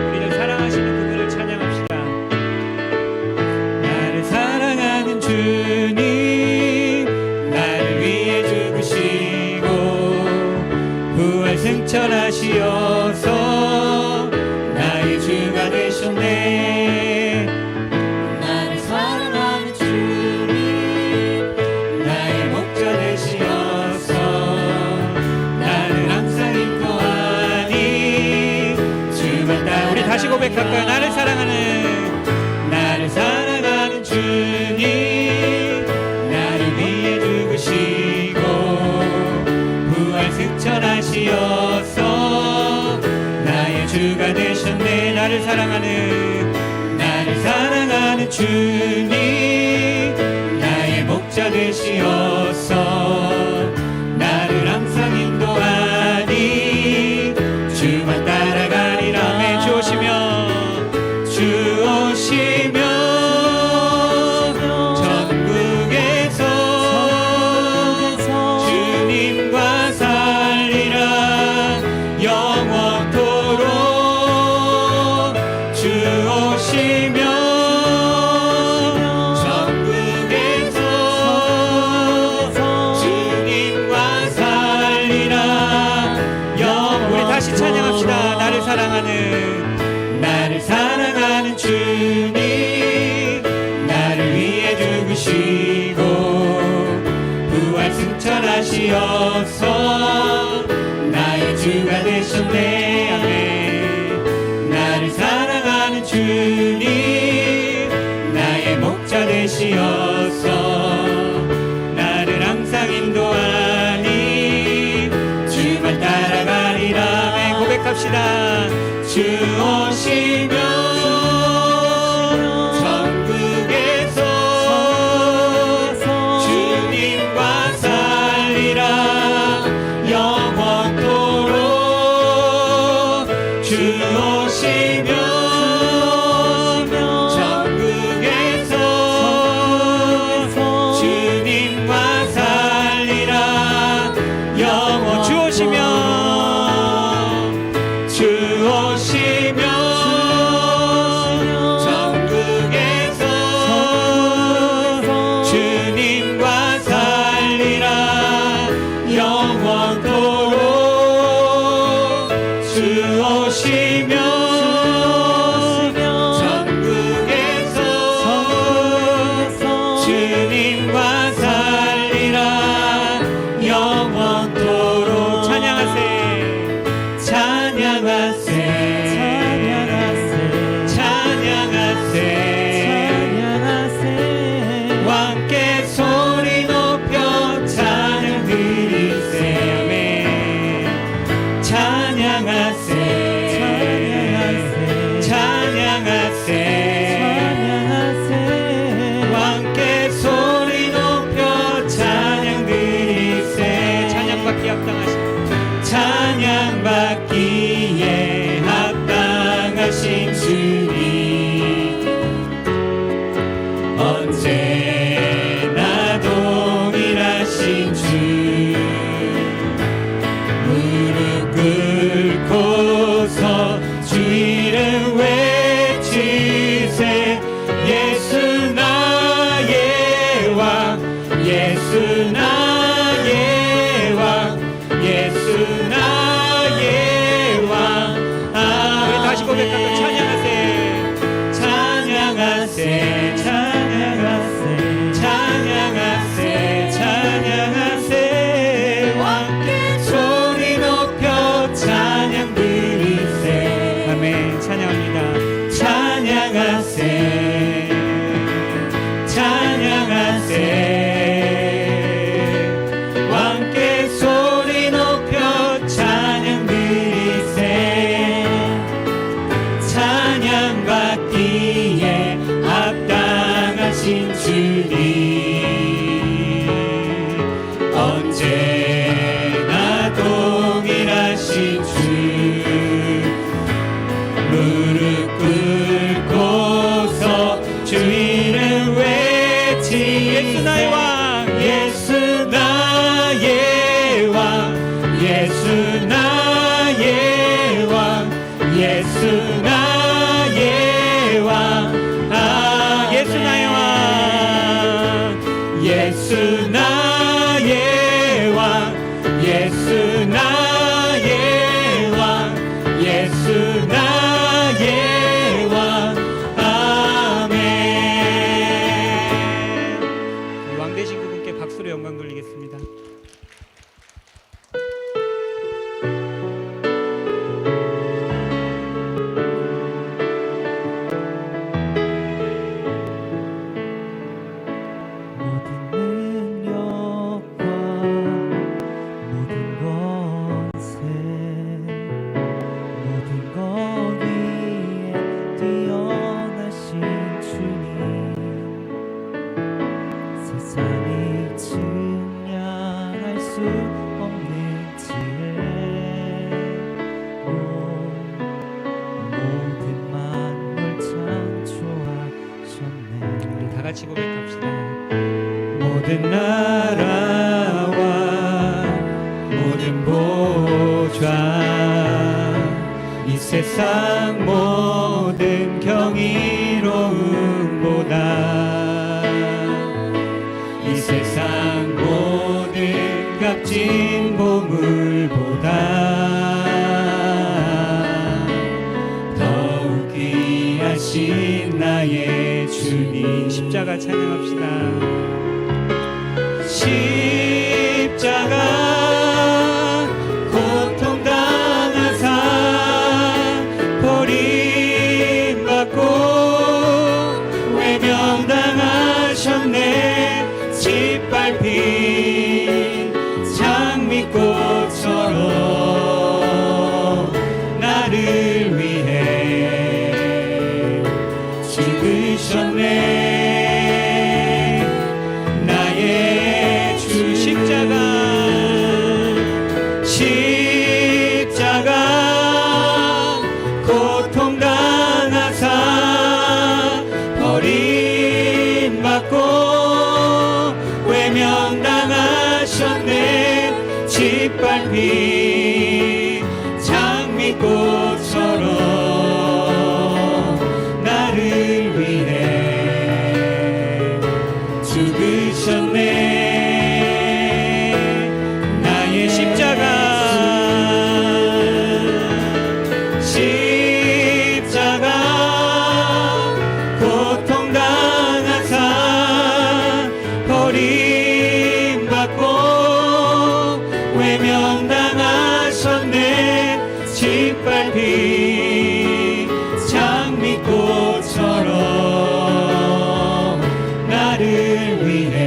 우리를 사랑하시는 그분을 찬양합시다. 나를 사랑하는 주님 나를 위해 죽으시고 부활 승천하시어서 나의 주가 되셨네. 나를 사랑하는 주님 나의 목자 되시어서 나를 항상 인도하니 주만 따라 우리 다시 고백할까요? 나를 사랑하는 주님 나를 위해 죽으시고 부활 승천하시어서 나의 주가 되셨네. 나를 사랑하는 주님 나의 목자 되시어서 나를 항상 인도하니 주만 따라가리라. 아멘. 주 오시면 천국에서 주님과 살리라 영원토록. 주 오시면 천국에서 주님과 살리라 영원. 우리 다시 찬양합시다. 나를 사랑하는 주님 나를 위해 죽으시고 부활 승천하시어서 나의 주가 되셨네. 아멘. 나를 사랑하는 주님 나의 목자 되시어서 나를 항상 인도하니 주만 따라가리라. 아멘. 고백합시다. 주 오시면 천국에서 주님과 살리라 영원토록. 주 오시면 천국에서 주님과 살리라 나의 왕 예수 나의 왕 우리 다시 고백하고 찬양하세 찬양하세 찬양하세 찬양하세 찬양하세 왕께 소리 높여 찬양 드리세 아멘 찬양합니다 찬양하세 찬양하세 왕께 소리 높여 찬양 드리세 찬양 받기에 합당하신 주님 언제나 동일하신 주 무릎 꿇고서 주 이름 외치 예수 나의 왕 예수 나의 왕 예수 나의 왕 예수 나의 왕 예수 나의 왕 예수 나의 왕 예수 나의 왕 예수 나의 왕 아멘 왕 되신 그분께 박수로 영광 돌리겠습니다. 모든 능력과 모든 권세 모든 것 위에 뛰어나신 주님 세상이 증량할 수 없는 지혜로 모든 만물 창조하셨네 우리 다 같이 고백합시다. 모든 나라와 모든 보좌 이 세상 모든 경이로움보다 이 세상 모든 값진 보물보다 더욱 귀하신 나의 주님 십자가 찬양합시다. 십자가 고통당하사 버림받고 외면당하셨네 짓밟힌 장미꽃처럼 나를 위해 죽으셨네 나의 주 십자가 고통당하사 버림받고 외면당하셨네 짓밟힌 장미꽃처럼 나를 위해 죽으셨네 나의 십자가 고통당하사 버림받고 외면당하셨네 짓밟힌 장미꽃처럼 나를 위해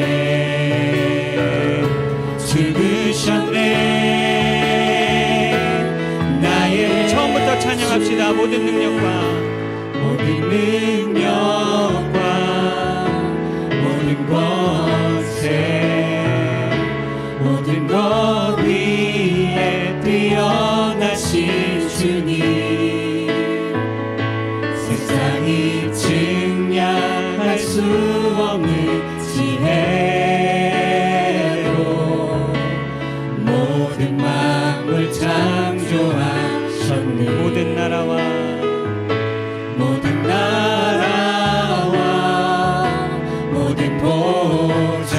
죽으셨네 나의 처음부터 찬양합시다. 모든 능력과 모든 권세 모든 것 위에 뛰어나신 주님 세상이 증량할 수 없는 지혜로 모든 만물 창조하셨네 모든 나라와 모든 보좌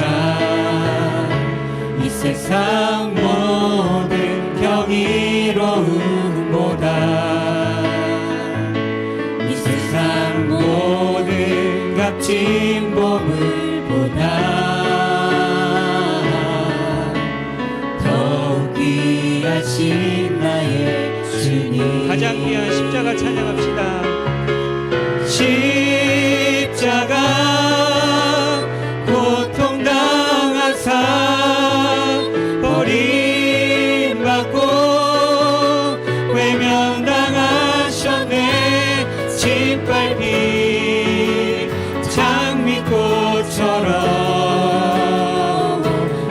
세상 모든 경이로움보다 이 세상 모든 값진 보물보다 더욱 귀하신 나의 주님. 가장 귀한 십자가 찬양합시다. 십자가 고통당하사 버림받고 외면당하셨네. 짓밟힌 장미꽃처럼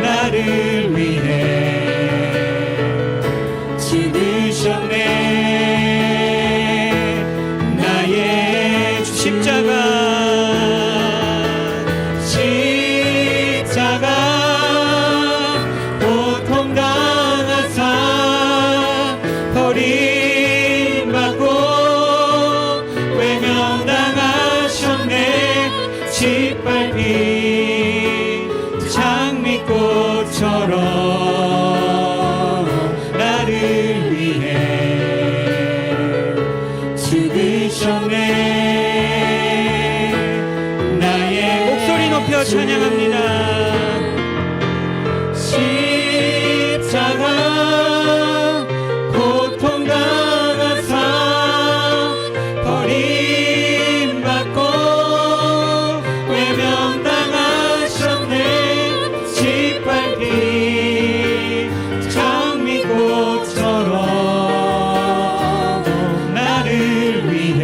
나를 위해 죽으셨네. 나의 십자가 고통당하사 버림받고 외면당하셨네. 짓밟힌 장미꽃처럼 나를 위해 죽으셨네. 나의 목소리 높여 찬양합니다. 십자가 고통당하사 버림받고 외면당하셨네. 짓밟힌 장미꽃처럼 나를 위해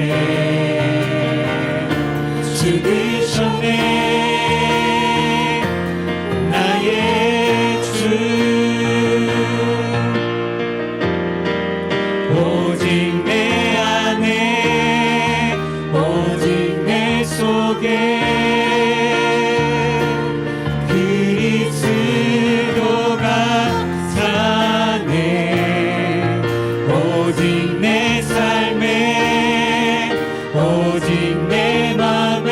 죽으셨네. 나의 주 오직 내 안에 오직 내 속에 그리스도가 사네. 오직 내 삶에 오직 내 맘에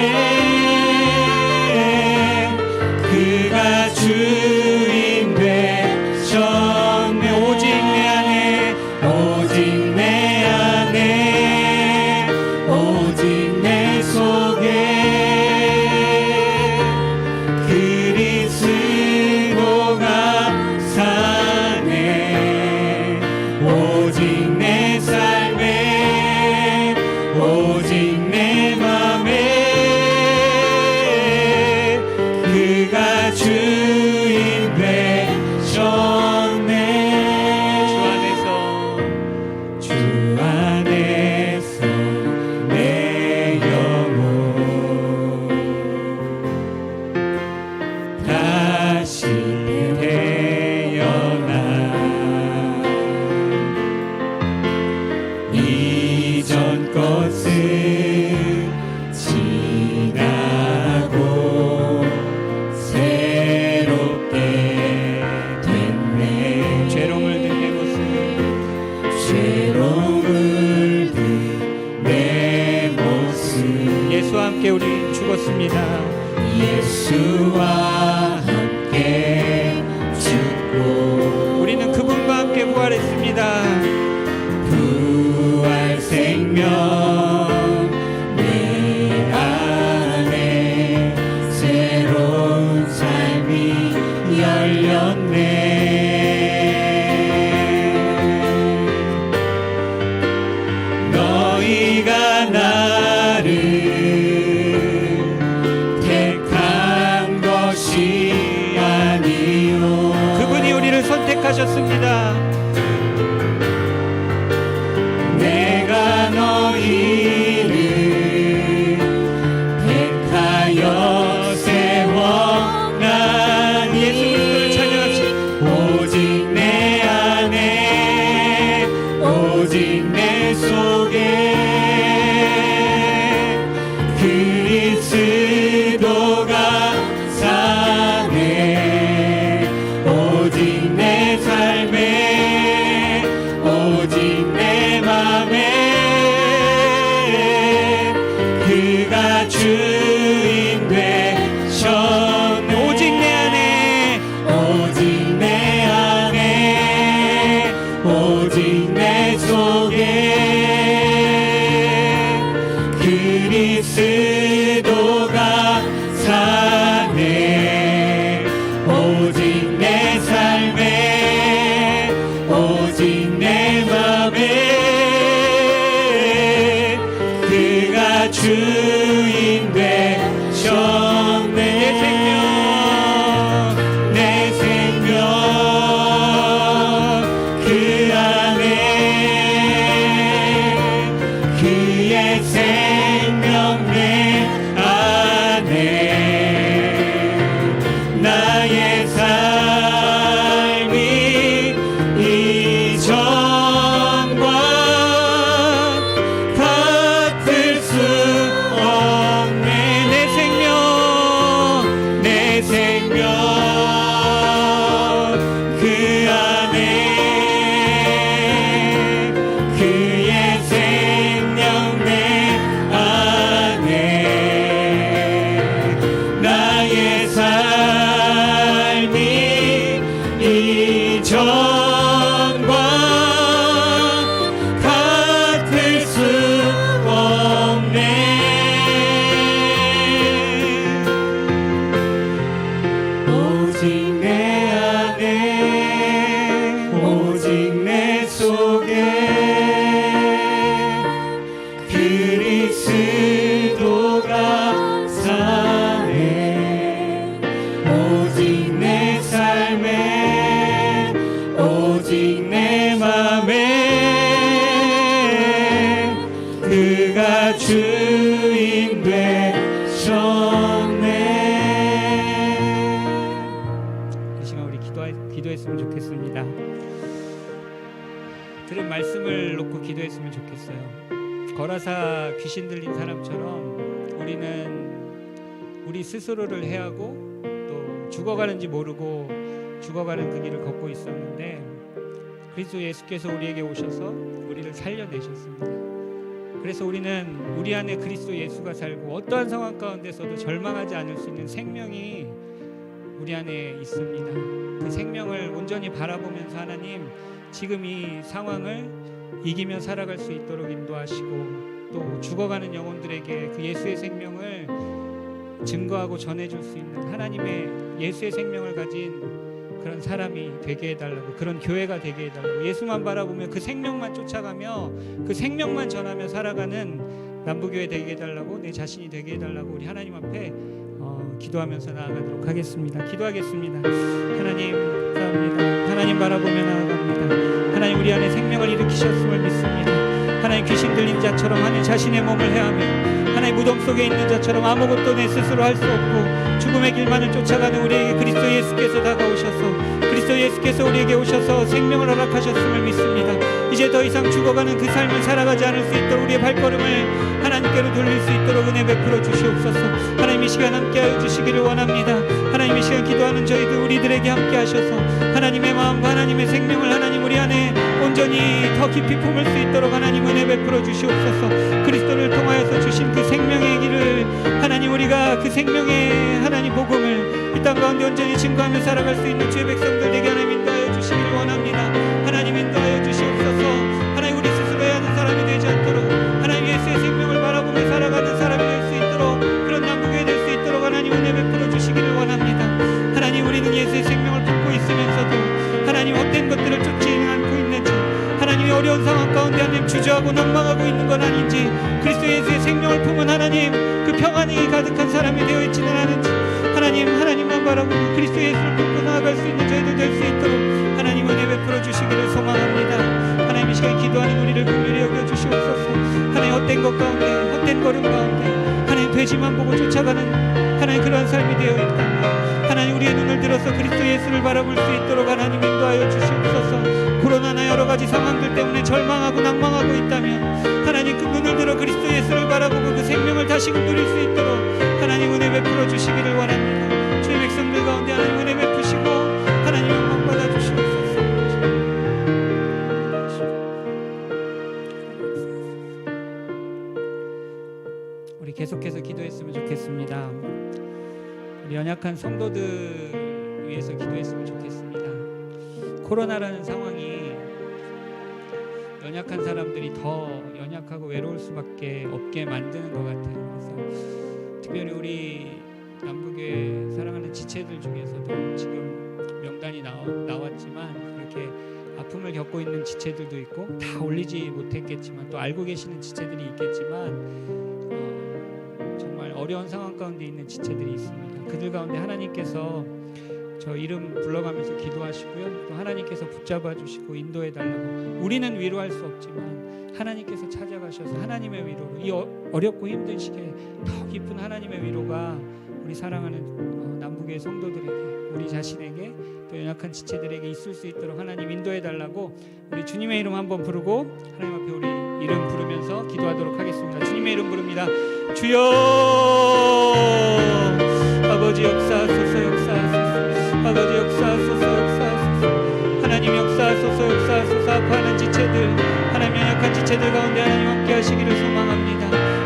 그가 주인 되셨네. 오직 내 안에 오직 내 안에 오직 내 속에 그리스도가 사네. 오직 내 삶에 오직 내 맘에 그가 주인 되셨네. 주 안에서 내 영혼 다시 태어나 이전 것은 지나고 새롭게 됐네. 죄롱을 든 내 모습 죄로움을 든 내 모습 예수와 함께 우리 죽었습니다. 예수와 함께 죽고 우리는 그분과 함께 부활했습니다. 부활 생명 내 안에 새로운 삶이 열렸네. 너희가 나를 택한 것이 아니요. 그분이 우리를 선택하셨습니다. 내가 너희를 택하여 세워난 예수 그리스도를 찬양합시다. 오직 내 안에 오직 내 속에 그리스도가 사네. 오직 내 삶에 오직 내 삶에 오직 내 맘에 그가 주인 되셨네. 이 시간 우리 기도했으면 좋겠습니다. 들은 말씀을 놓고 기도했으면 좋겠어요. 거라사 귀신 들린 사람처럼 우리는 우리 스스로를 해하고 또 죽어가는지 모르고 죽어가는 그 길을 걷고 있었는데 그리스도 예수께서 우리에게 오셔서 우리를 살려내셨습니다. 그래서 우리는 우리 안에 그리스도 예수가 살고 어떠한 상황 가운데서도 절망하지 않을 수 있는 생명이 우리 안에 있습니다. 그 생명을 온전히 바라보면서 하나님 지금 이 상황을 이기며 살아갈 수 있도록 인도하시고 또 죽어가는 영혼들에게 그 예수의 생명을 증거하고 전해줄 수 있는 하나님의 예수의 생명을 가진 그런 사람이 되게 해달라고, 그런 교회가 되게 해달라고, 예수만 바라보며 그 생명만 쫓아가며 그 생명만 전하며 살아가는 남부교회 되게 해달라고, 내 자신이 되게 해달라고 우리 하나님 앞에 기도하면서 나아가도록 하겠습니다. 기도하겠습니다. 하나님 감사합니다. 하나님 바라보며 나아갑니다. 하나님 우리 안에 생명을 일으키셨음을 믿습니다. 하나님 귀신 들린 자처럼 하나님 자신의 몸을 해하며 하나님 무덤 속에 있는 자처럼 아무것도 내 스스로 할 수 없고 죽음의 길만을 쫓아가는 우리에게 그리스도 예수께서 다가오셔서 그리스도 예수께서 우리에게 오셔서 생명을 허락하셨음을 믿습니다. 이제 더 이상 죽어가는 그 삶을 살아가지 않을 수 있도록 우리의 발걸음을 하나님께로 돌릴 수 있도록 은혜 베풀어 주시옵소서. 하나님 이 시간 함께하여 주시기를 원합니다. 하나님 이 시간 기도하는 저희들 우리들에게 함께 하셔서 하나님의 마음과 하나님의 생명을 하나님 우리 안에 온전히 더 깊이 품을 수 있도록 하나님 은혜 베풀어 주시옵소서. 그리스도를 통하여서 주신 그 생명의 길을 하나님 우리가 그 생명의 하나님 복음을 이 땅 가운데 온전히 증거하며 살아갈 수 있는 주의 백성들에게 하나님 인도하여 주시기를 원합니다. 하나님 인도하여 주시옵소서. 하나님 우리 스스로 해야 하는 사람이 되지 않도록 하나님 예수의 생명을 바라보며 살아가는 사람이 될 수 있도록 그런 남북교회 될 수 있도록 하나님 은혜 베풀어 주시기를 원합니다. 하나님 우리는 예수의 생명을 품고 있으면서도 하나님 헛된 것들을 쫓지 않고 있는지 하나님의 어려운 상황 가운데 하나님 주저하고 낭망하고 있는 건 아닌지 그리스도 예수의 생명을 품은 하나님 그 평안이 가득한 사람이 되어 있지는 않은지 하나님만 바라보고 그리스도 예수를 품고 나아갈 수 있는 저희들 될 수 있도록 하나님 은혜 베풀어 주시기를 소망합니다. 하나님 이 시간 기도하는 우리를 긍휼히 여겨 주시옵소서. 하나님 헛된 것 가운데 헛된 걸음 가운데 하나님 돼지만 보고 쫓아가는 하나님 그러한 삶이 되어 있다면 하나님 우리의 눈을 들어서 그리스도 예수를 바라볼 수 있도록 하나님 인도하여 주시옵소서. 코로나나 여러 가지 상황들 때문에 절망하고 낭망하고 있다면 하나님 그 눈을 들어 그리스도 예수를 바라보고 그 생명을 다시금 누릴 수 있도록 하나님 은혜 베풀어 주시기를 원합니다. 주의 백성들 가운데 하나님 은혜 베푸시고 하나님 영광 받아 주시옵소서. 우리 계속해서 기도했으면 좋겠습니다. 우리 연약한 성도들 위해서 기도했으면 좋겠습니다. 코로나라는 상황이 연약한 사람들이 더 연약하고 외로울 수밖에 없게 만드는 것 같아요. 그래서 특별히 우리 남북의 사랑하는 지체들 중에서도 지금 명단이 나왔지만 그렇게 아픔을 겪고 있는 지체들도 있고 다 올리지 못했겠지만 또 알고 계시는 지체들이 있겠지만 정말 어려운 상황 가운데 있는 지체들이 있습니다. 그들 가운데 하나님께서 저 이름 불러가면서 기도하시고요. 또 하나님께서 붙잡아 주시고 인도해 달라고. 우리는 위로할 수 없지만 하나님께서 찾아가셔서 하나님의 위로로 이 어렵고 힘든 시기에 더 깊은 하나님의 위로가 우리 사랑하는 남북의 성도들에게 우리 자신에게 또 연약한 지체들에게 있을 수 있도록 하나님 인도해 달라고 우리 주님의 이름 한번 부르고 하나님 앞에 우리 이름 부르면서 기도하도록 하겠습니다. 주님의 이름 부릅니다. 주여 아버지 역사하소서 아버지 역사하소서 하나님 역사하소서 아파하는 지체들 하나님 연약한 지체들 가운데 하나님 함께 하시기를 소망합니다.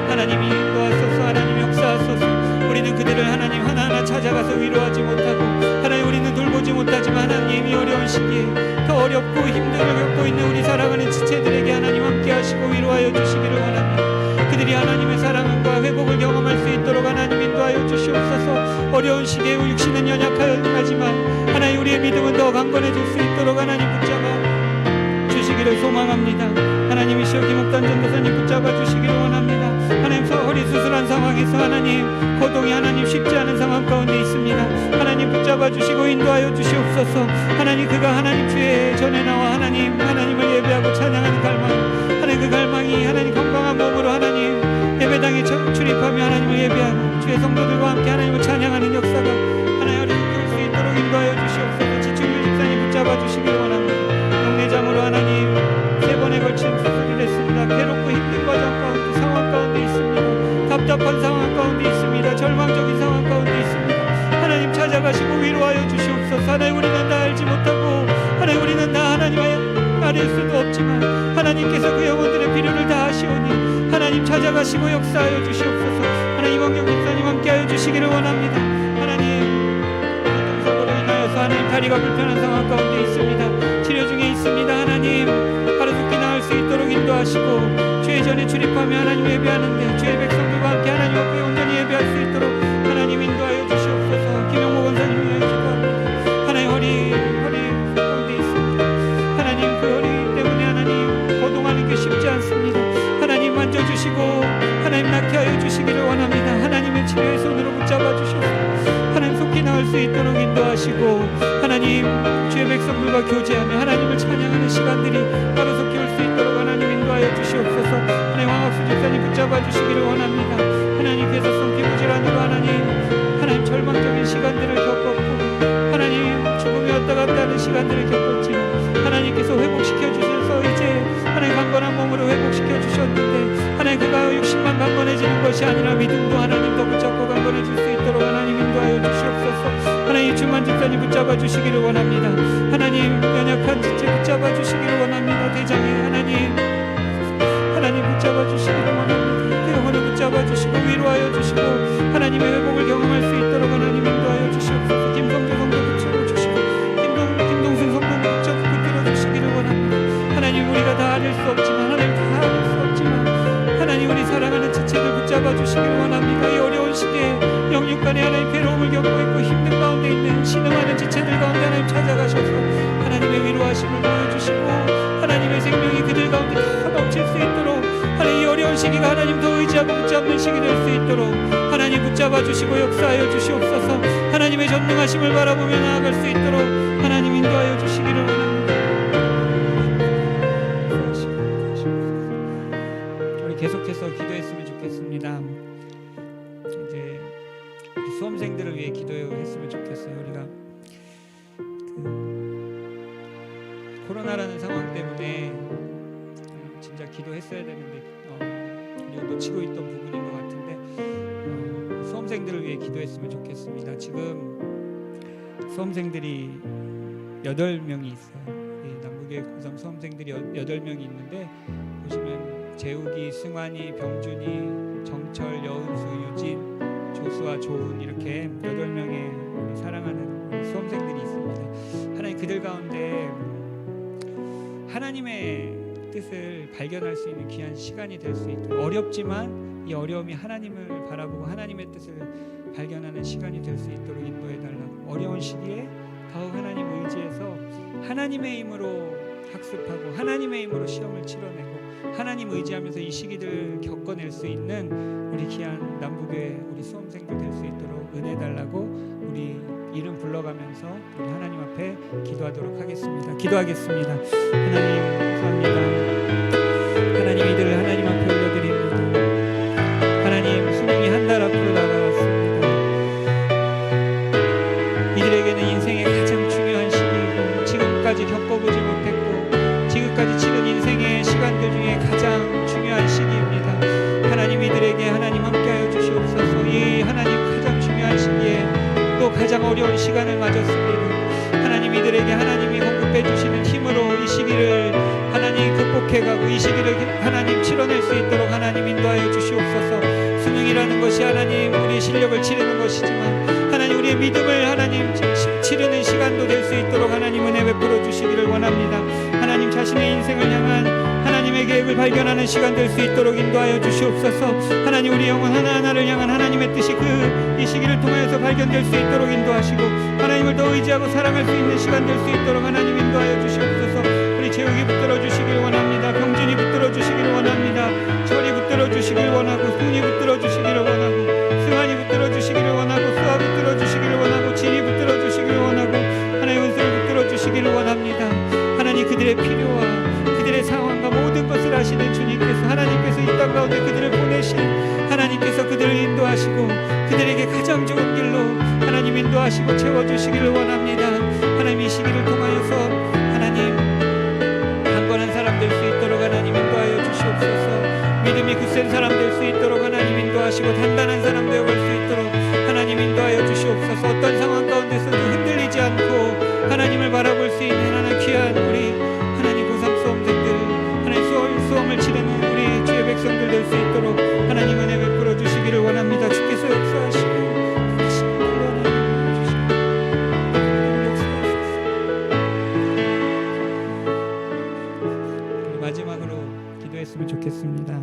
하나님이 인도하소서 하나님 역사하소서. 우리는 그들을 하나님 하나하나 찾아가서 위로하지 못하고 하나님 우리는 돌보지 못하지만 하나님 이 어려운 시기에 더 어렵고 힘듦을 겪고 있는 우리 사랑하는 지체들에게 하나님 함께 하시고 위로하여 주시기를 원합니다. 그들이 하나님의 사랑과 회복을 경험할 수 있도록 하나님 인도하여 주시옵소서. 어려운 시기에 육신은 연약하지만 하나님 우리의 믿음은 더 강건해질 수 있도록 하나님 붙잡아 주시기를 소망합니다. 하나님이 시오기 목단 전도사님 붙잡아 주시기를 원합니다. 하나님 허리 수술한 상황에서 하나님 고통이 하나님 쉽지 않은 상황 가운데 있습니다. 하나님 붙잡아 주시고 인도하여 주시옵소서. 하나님 그가 하나님 주의 전에 나와 하나님을 예배하고 찬양하는 갈망, 하나님 그 갈망이 하나님 건강한 몸으로 하나님 예배당에 출입하며 하나님을 예배하고 주의 성도들과 함께 하나님을 찬양하는 역사가 하나님 어리석게 올 수 있도록 인도하여 주시옵소서. 지충률 집사님 붙잡아 주시길 원합니다. 영내장으로 하나님 3번에 걸친 수술이 됐습니다. 괴롭고 힘든 과정 가운데 상황 가운데 있습니다. 답답한 상황 가운데 있습니다. 절망적인 상황 가운데 있습니다. 하나님 찾아가시고 위로하여 주시옵소서. 하나님 우리는 다 알지 못하고 하나님 우리는 다 하나님의 말일 수도 없지만 하나님께서 그 영혼들의 필요를 다 아시오니 하나님 찾아가시고 역사하여 주시옵소서. 하나님 이광경 목사님 함께하여 주시기를 원합니다. 하나님 교통사고로 인하여서 하나님 다리가 불편한 상황 가운데 있습니다. 치료 중에 있습니다. 하나님 하루속히 나을 수 있도록 인도하시고 주의 전에 출입하며 하나님 예배하는데 주의 백성들과 함께 하나님 앞에 온전히 예배할 수 있도록 하나님 인도하여 주시옵소서. 김영모 권사님 위해 기도합니다. 하나님 허리 가운데 있습니다. 하나님 그 허리 때문에 하나님 거동하는 게 쉽지 않습니다. 하나님 만져주시고 하나님 낫게 하여 주시기를 원합니다. 하나님의 치료의 손으로 붙잡아 주시옵소서. 하나님 속히 나을 수 있도록 인도하시고 하나님 주의 백성들과 교제하며 하나님을 찬양하는 시간들이 하루속히 올 수 있도록 하나님 인도하여 주시옵소서. 하나님 왕학수 집사님 붙잡아 주시기를 원합니다. 하나님 괴사성 피부질환으로 하나님 절망적인 시간들을 겪었고 하나님 죽음이 왔다 갔다 하는 시간들을 겪었지만 하나님께서 회복시켜 주셔서 이제 하나님 강건한 몸으로 회복시켜 주셨는데 하나님 그가 60만 강건해지는 것이 아니라 믿음도 하나님 더 붙잡고 강건해질 수 있도록 하나님 인도하여 주시옵소서. 하나님 주만 집사님 붙잡아 주시기를 원합니다. 하나님 연약한 지체 붙잡아 주시기를 원합니다. 대장에 하나님 붙잡아 주시기를 원합니다. 그 영혼을 붙잡아 주시고 위로하여 주시고 하나님의 회복을 경험할 수 있도록 하나님 인도하여 주시옵소서. 김성조 성도 붙잡아 주시고 김동생 성도 붙들어 주시기를 원합니다. 하나님 우리가 다 알을 수 없지만 하나님 다 알을 수 없지만 하나님 우리 사랑하는 지체들 붙잡아 주시기를 원합니다. 이 어려운 시기에 영육간에 하나님 괴로움을 겪고 있고 힘든 가운데 있는 신음하는 지체들 가운데 하나님 찾아가셔서 하나님의 위로하심을 보여주시고 하나님의 생명이 그들 가운데 다 넘칠 수 있도록 하나님 이 어려운 시기가 하나님 더 의지하고 붙잡는 시기 될 수 있도록 하나님 붙잡아 주시고 역사하여 주시옵소서. 하나님의 전능하심을 바라보며 나아갈 수 있도록 하나님 인도하여 주시기를 원합니다. 우리 계속해서 기도했으면 좋겠습니다. 이제 우리 수험생들을 위해 기도했으면 좋겠어요. 우리가 코로나라는 상황 때문에 진짜 기도했어야 되는데 우리가 놓치고 있던 부분인 것 같은데 수험생들을 위해 기도했으면 좋겠습니다. 지금 수험생들이 8명이 있어요. 남부교회 고3 수험생들이 8명이 있는데 보시면 재욱이, 승환이, 병준이, 정철, 여은수, 유진, 조수와 조훈 이렇게 8명의 사랑하는 수험생들이 있습니다. 하나님 그들 가운데 하나님의 뜻을 발견할 수 있는 귀한 시간이 될 수 있도록 어렵지만 이 어려움이 하나님을 바라보고 하나님의 뜻을 발견하는 시간이 될 수 있도록 인도해달라고 어려운 시기에 더욱 하나님 의지해서 하나님의 힘으로 학습하고 하나님의 힘으로 시험을 치러내고 하나님 의지하면서 이 시기들을 겪어낼 수 있는 우리 귀한 남부교회 우리 수험생들 될 수 있도록 은혜 달라고 우리 이름 불러가면서 우리 하나님 앞에 기도하도록 하겠습니다. 기도하겠습니다. 하나님 감사합니다. 하나님 이들을 하나님 앞에 올려드립니다. 하나님 수능이 한 달 앞으로 다가왔습니다. 이들에게는 인생의 가장 중요한 시기이고 지금까지 겪어보지 못했고 지금까지 치른 인생의 시간들 중에 가장 중요한 시기입니다. 하나님 이들에게 하나님 함께하여 주시옵소서. 이 하나님 가장 중요한 시기에 또 가장 어려운 시간을 맞았습니다. 하나님 이들에게 하나님이 공급해 주시는 힘으로 이 시기를 하나님 극복해가고 이 시기를 하나님 치러낼 수 있도록 하나님 인도하여 주시옵소서. 수능이라는 것이 하나님 우리의 실력을 치르는 것이지만 하나님 우리의 믿음을 하나님 치르는 시간도 될 수 있도록 하나님 은혜 베풀어 주시기를 원합니다. 하나님 자신의 인생을 향한 하나님의 계획을 발견하는 시간 될 수 있도록 인도하여 주시옵소서. 하나님 우리 영혼 하나하나를 향한 하나님의 뜻이 이 시기를 통해서 발견될 수 있도록 인도하시고 하나님을 더 의지하고 사랑할 수 있는 시간 될 수 있도록 하나님 인도하여 주시옵소서. 우리 재욱이 붙들어 주시길 원합니다. 병준이 붙들어 주시길 원합니다. 철이 붙들어 주시길 원하고 승이 붙들어 주시기를 원하고 승환이 붙들어 주시기를 원하고 수아 붙들어 주시기를 원하고 진이 붙들어 주시기를 인도하시고 채워주시기를 원합니다. 하나님 이 시기를 통하여서 하나님 강건한 사람 될 수 있도록 하나님 인도하여 주시옵소서. 믿음이 굳센 사람 될 수 있도록 하나님 인도하시고 단단한 사람 되어갈 수 있도록 하나님 인도하여 주시옵소서. 어떤 상황 가운데서도 흔들리지 않고 하나님을 바라볼 수 있는 하나님 귀한 우리 하나님 고3 수험생들, 하나님 수험을 치르는 우리 주의 백성들 될 수 있도록 하나님 은혜 베풀어 주시기를 원합니다. 주께서 역사하시고 마지막으로 기도했으면 좋겠습니다.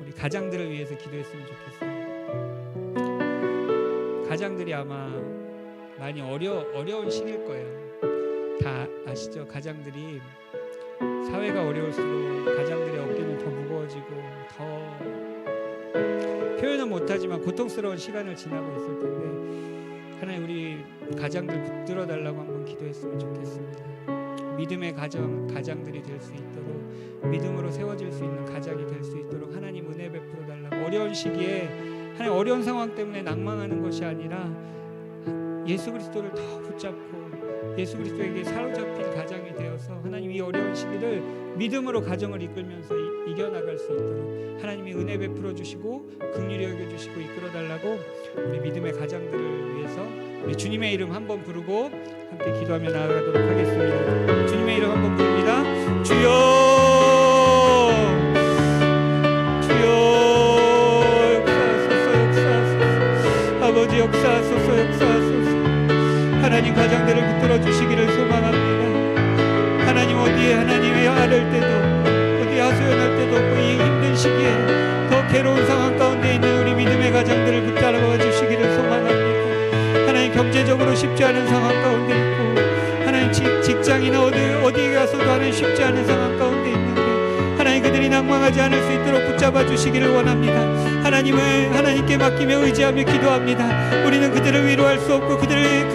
우리 가장들을 위해서 기도했으면 좋겠습니다. 가장들이 아마 많이 어려운 시기일 거예요. 다 아시죠? 가장들이 사회가 어려울수록 가장들의 어깨는 더 무거워지고 더 표현은 못하지만 고통스러운 시간을 지나고 있을 텐데 하나님 우리 가장들 붙들어 달라고 한번 기도했으면 좋겠습니다. 믿음의 가장들이 될 수 있도록 믿음으로 세워질 수 있는 가장이 될 수 있도록 하나님 은혜 베풀어 달라고. 어려운 시기에 하나님 어려운 상황 때문에 낭망하는 것이 아니라 예수 그리스도를 더 붙잡고 예수 그리스도에게 사로잡힌 가장이 되어서 하나님 이 어려운 시기를 믿음으로 가정을 이끌면서 이겨나갈 수 있도록 하나님이 은혜 베풀어 주시고 긍휼히 여겨 주시고 이끌어 달라고 우리 믿음의 가장들을 위해서 우리 주님의 이름 한번 부르고 함께 기도하며 나아가도록 하겠습니다. 주님의 이름 한번 부릅니다. 주여, 주여 역사하소서, 아버지 역사하소서, 역사하소서. 하나님 가장들을 붙들어 주시기를 소망합니다. 하나님 어디에 하나님의 아를 때도 어디에 하소연할 때도 없고 이 힘든 시기에 더 괴로운 상황 가운데 있는 우리 믿음의 가장들을 붙잡아 주시기를 소망합니다. 하나님 경제적으로 쉽지 않은 상황 가운데 있고 하나님 직장이나 어디에 가서도 하나님 쉽지 않은 상황 가운데 있는데 하나님 그들이 낭망하지 않을 수 있도록 붙잡아 주시기를 원합니다. 하나님을 하나님께 맡기며 의지하며 기도합니다. 우리는 그들을 위로할 수 없고 그들의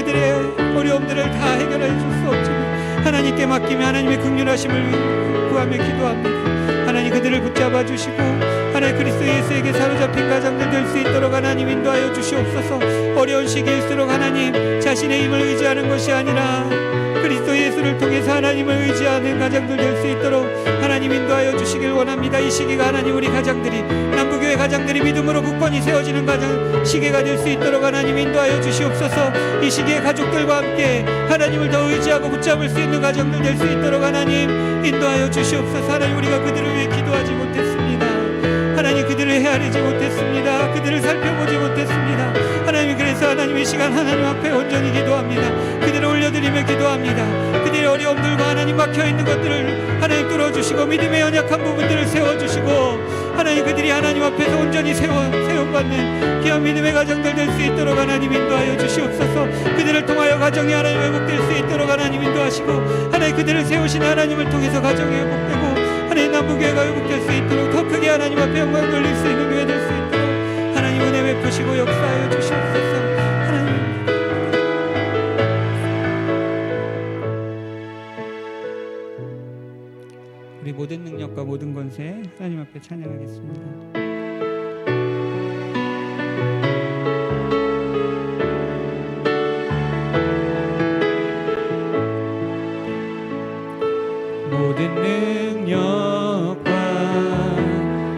어려움들을 다 해결해 줄 수 없지만 하나님께 맡기며 하나님의 긍휼하심을 구하며 기도합니다. 하나님 그들을 붙잡아 주시고 하나님 그리스도 예수에게 사로잡힌 가장들 될 수 있도록 하나님 인도하여 주시옵소서. 어려운 시기일수록 하나님 자신의 힘을 의지하는 것이 아니라 그리스도 예수를 통해서 하나님을 의지하는 가장들 될 수 있도록 하나님 인도하여 주시길 원합니다. 이 시기가 하나님 우리 가장들이 남부교회 가장들이 믿음으로 굳건히 세워지는 가장 시기가 될 수 있도록 하나님 인도하여 주시옵소서. 이 시기에 가족들과 함께 하나님을 더 의지하고 붙잡을 수 있는 가정들 될 수 있도록 하나님 인도하여 주시옵소서. 하나님 우리가 그들을 위해 기도하지 못했습니다. 하나님 그들을 헤아리지 못했습니다. 그들을 살펴보지 못했습니다. 하나님 그래서 하나님 이 시간 하나님 앞에 온전히 기도합니다. 그들을 올려드리며 기도합니다. 그들의 어려움들과 하나님 막혀있는 것들을 하나님 뚫어주시고 믿음의 연약한 부분들을 세워주시고 하나님 그들이 하나님 앞에서 온전히 세움받는 귀한 믿음의 가정들 될 수 있도록 하나님 인도하여 주시옵소서. 그들을 통하여 가정이 하나님 회복될 수 있도록 하나님 인도하시고 하나님 그들을 세우신 하나님을 통해서 가정이 회복되고 하나님 남부교회가 회복될 수 있도록 더 크게 하나님 앞에 영광 돌릴 수 있는 교회 될 수 있도록 하나님 은혜 베푸시고 역사하여 주시옵소서. 하나님 우리 모든 능력과 모든 권세 하나님 앞에 찬양하겠습니다. 모든 능력과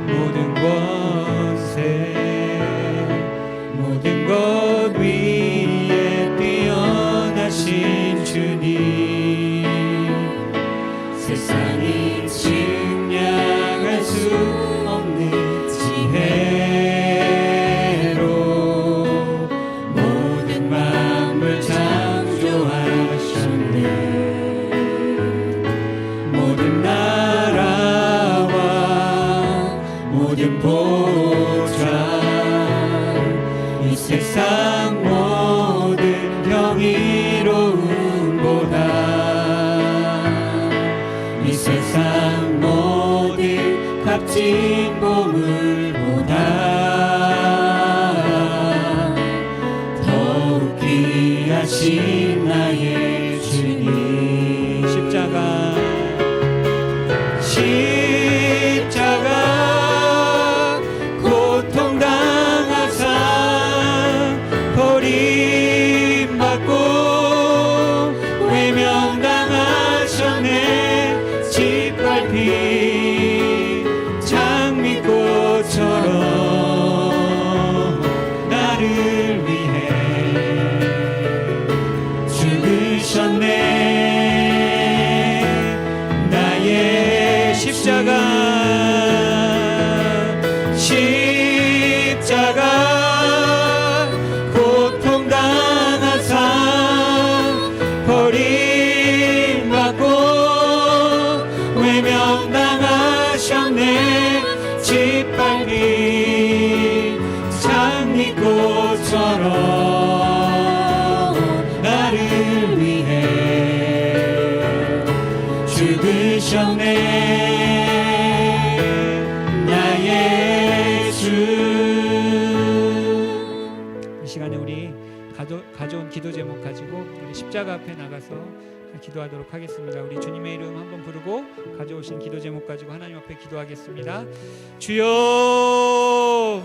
모든 권세 모든 것 위에 뛰어나신 주님 세상이 측량할 수 없는 지혜로 모든 만물 창조하셨네. 모든 나라와 모든 보좌 이 세상 모든 경이로움보다 이 세상 모든 값진 보물보다 더욱 귀하신 나의 주님. 십자가 고통당하사 버린 나를 위해 죽으셨네 나의 주. 이 시간에 우리 가져온 기도 제목 가지고 우리 십자가 앞에 나가서 기도하도록 하겠습니다. 우리 주님의 이름 한번 부르고 가져오신 기도 제목 가지고 하나님 앞에 기도하겠습니다. 주여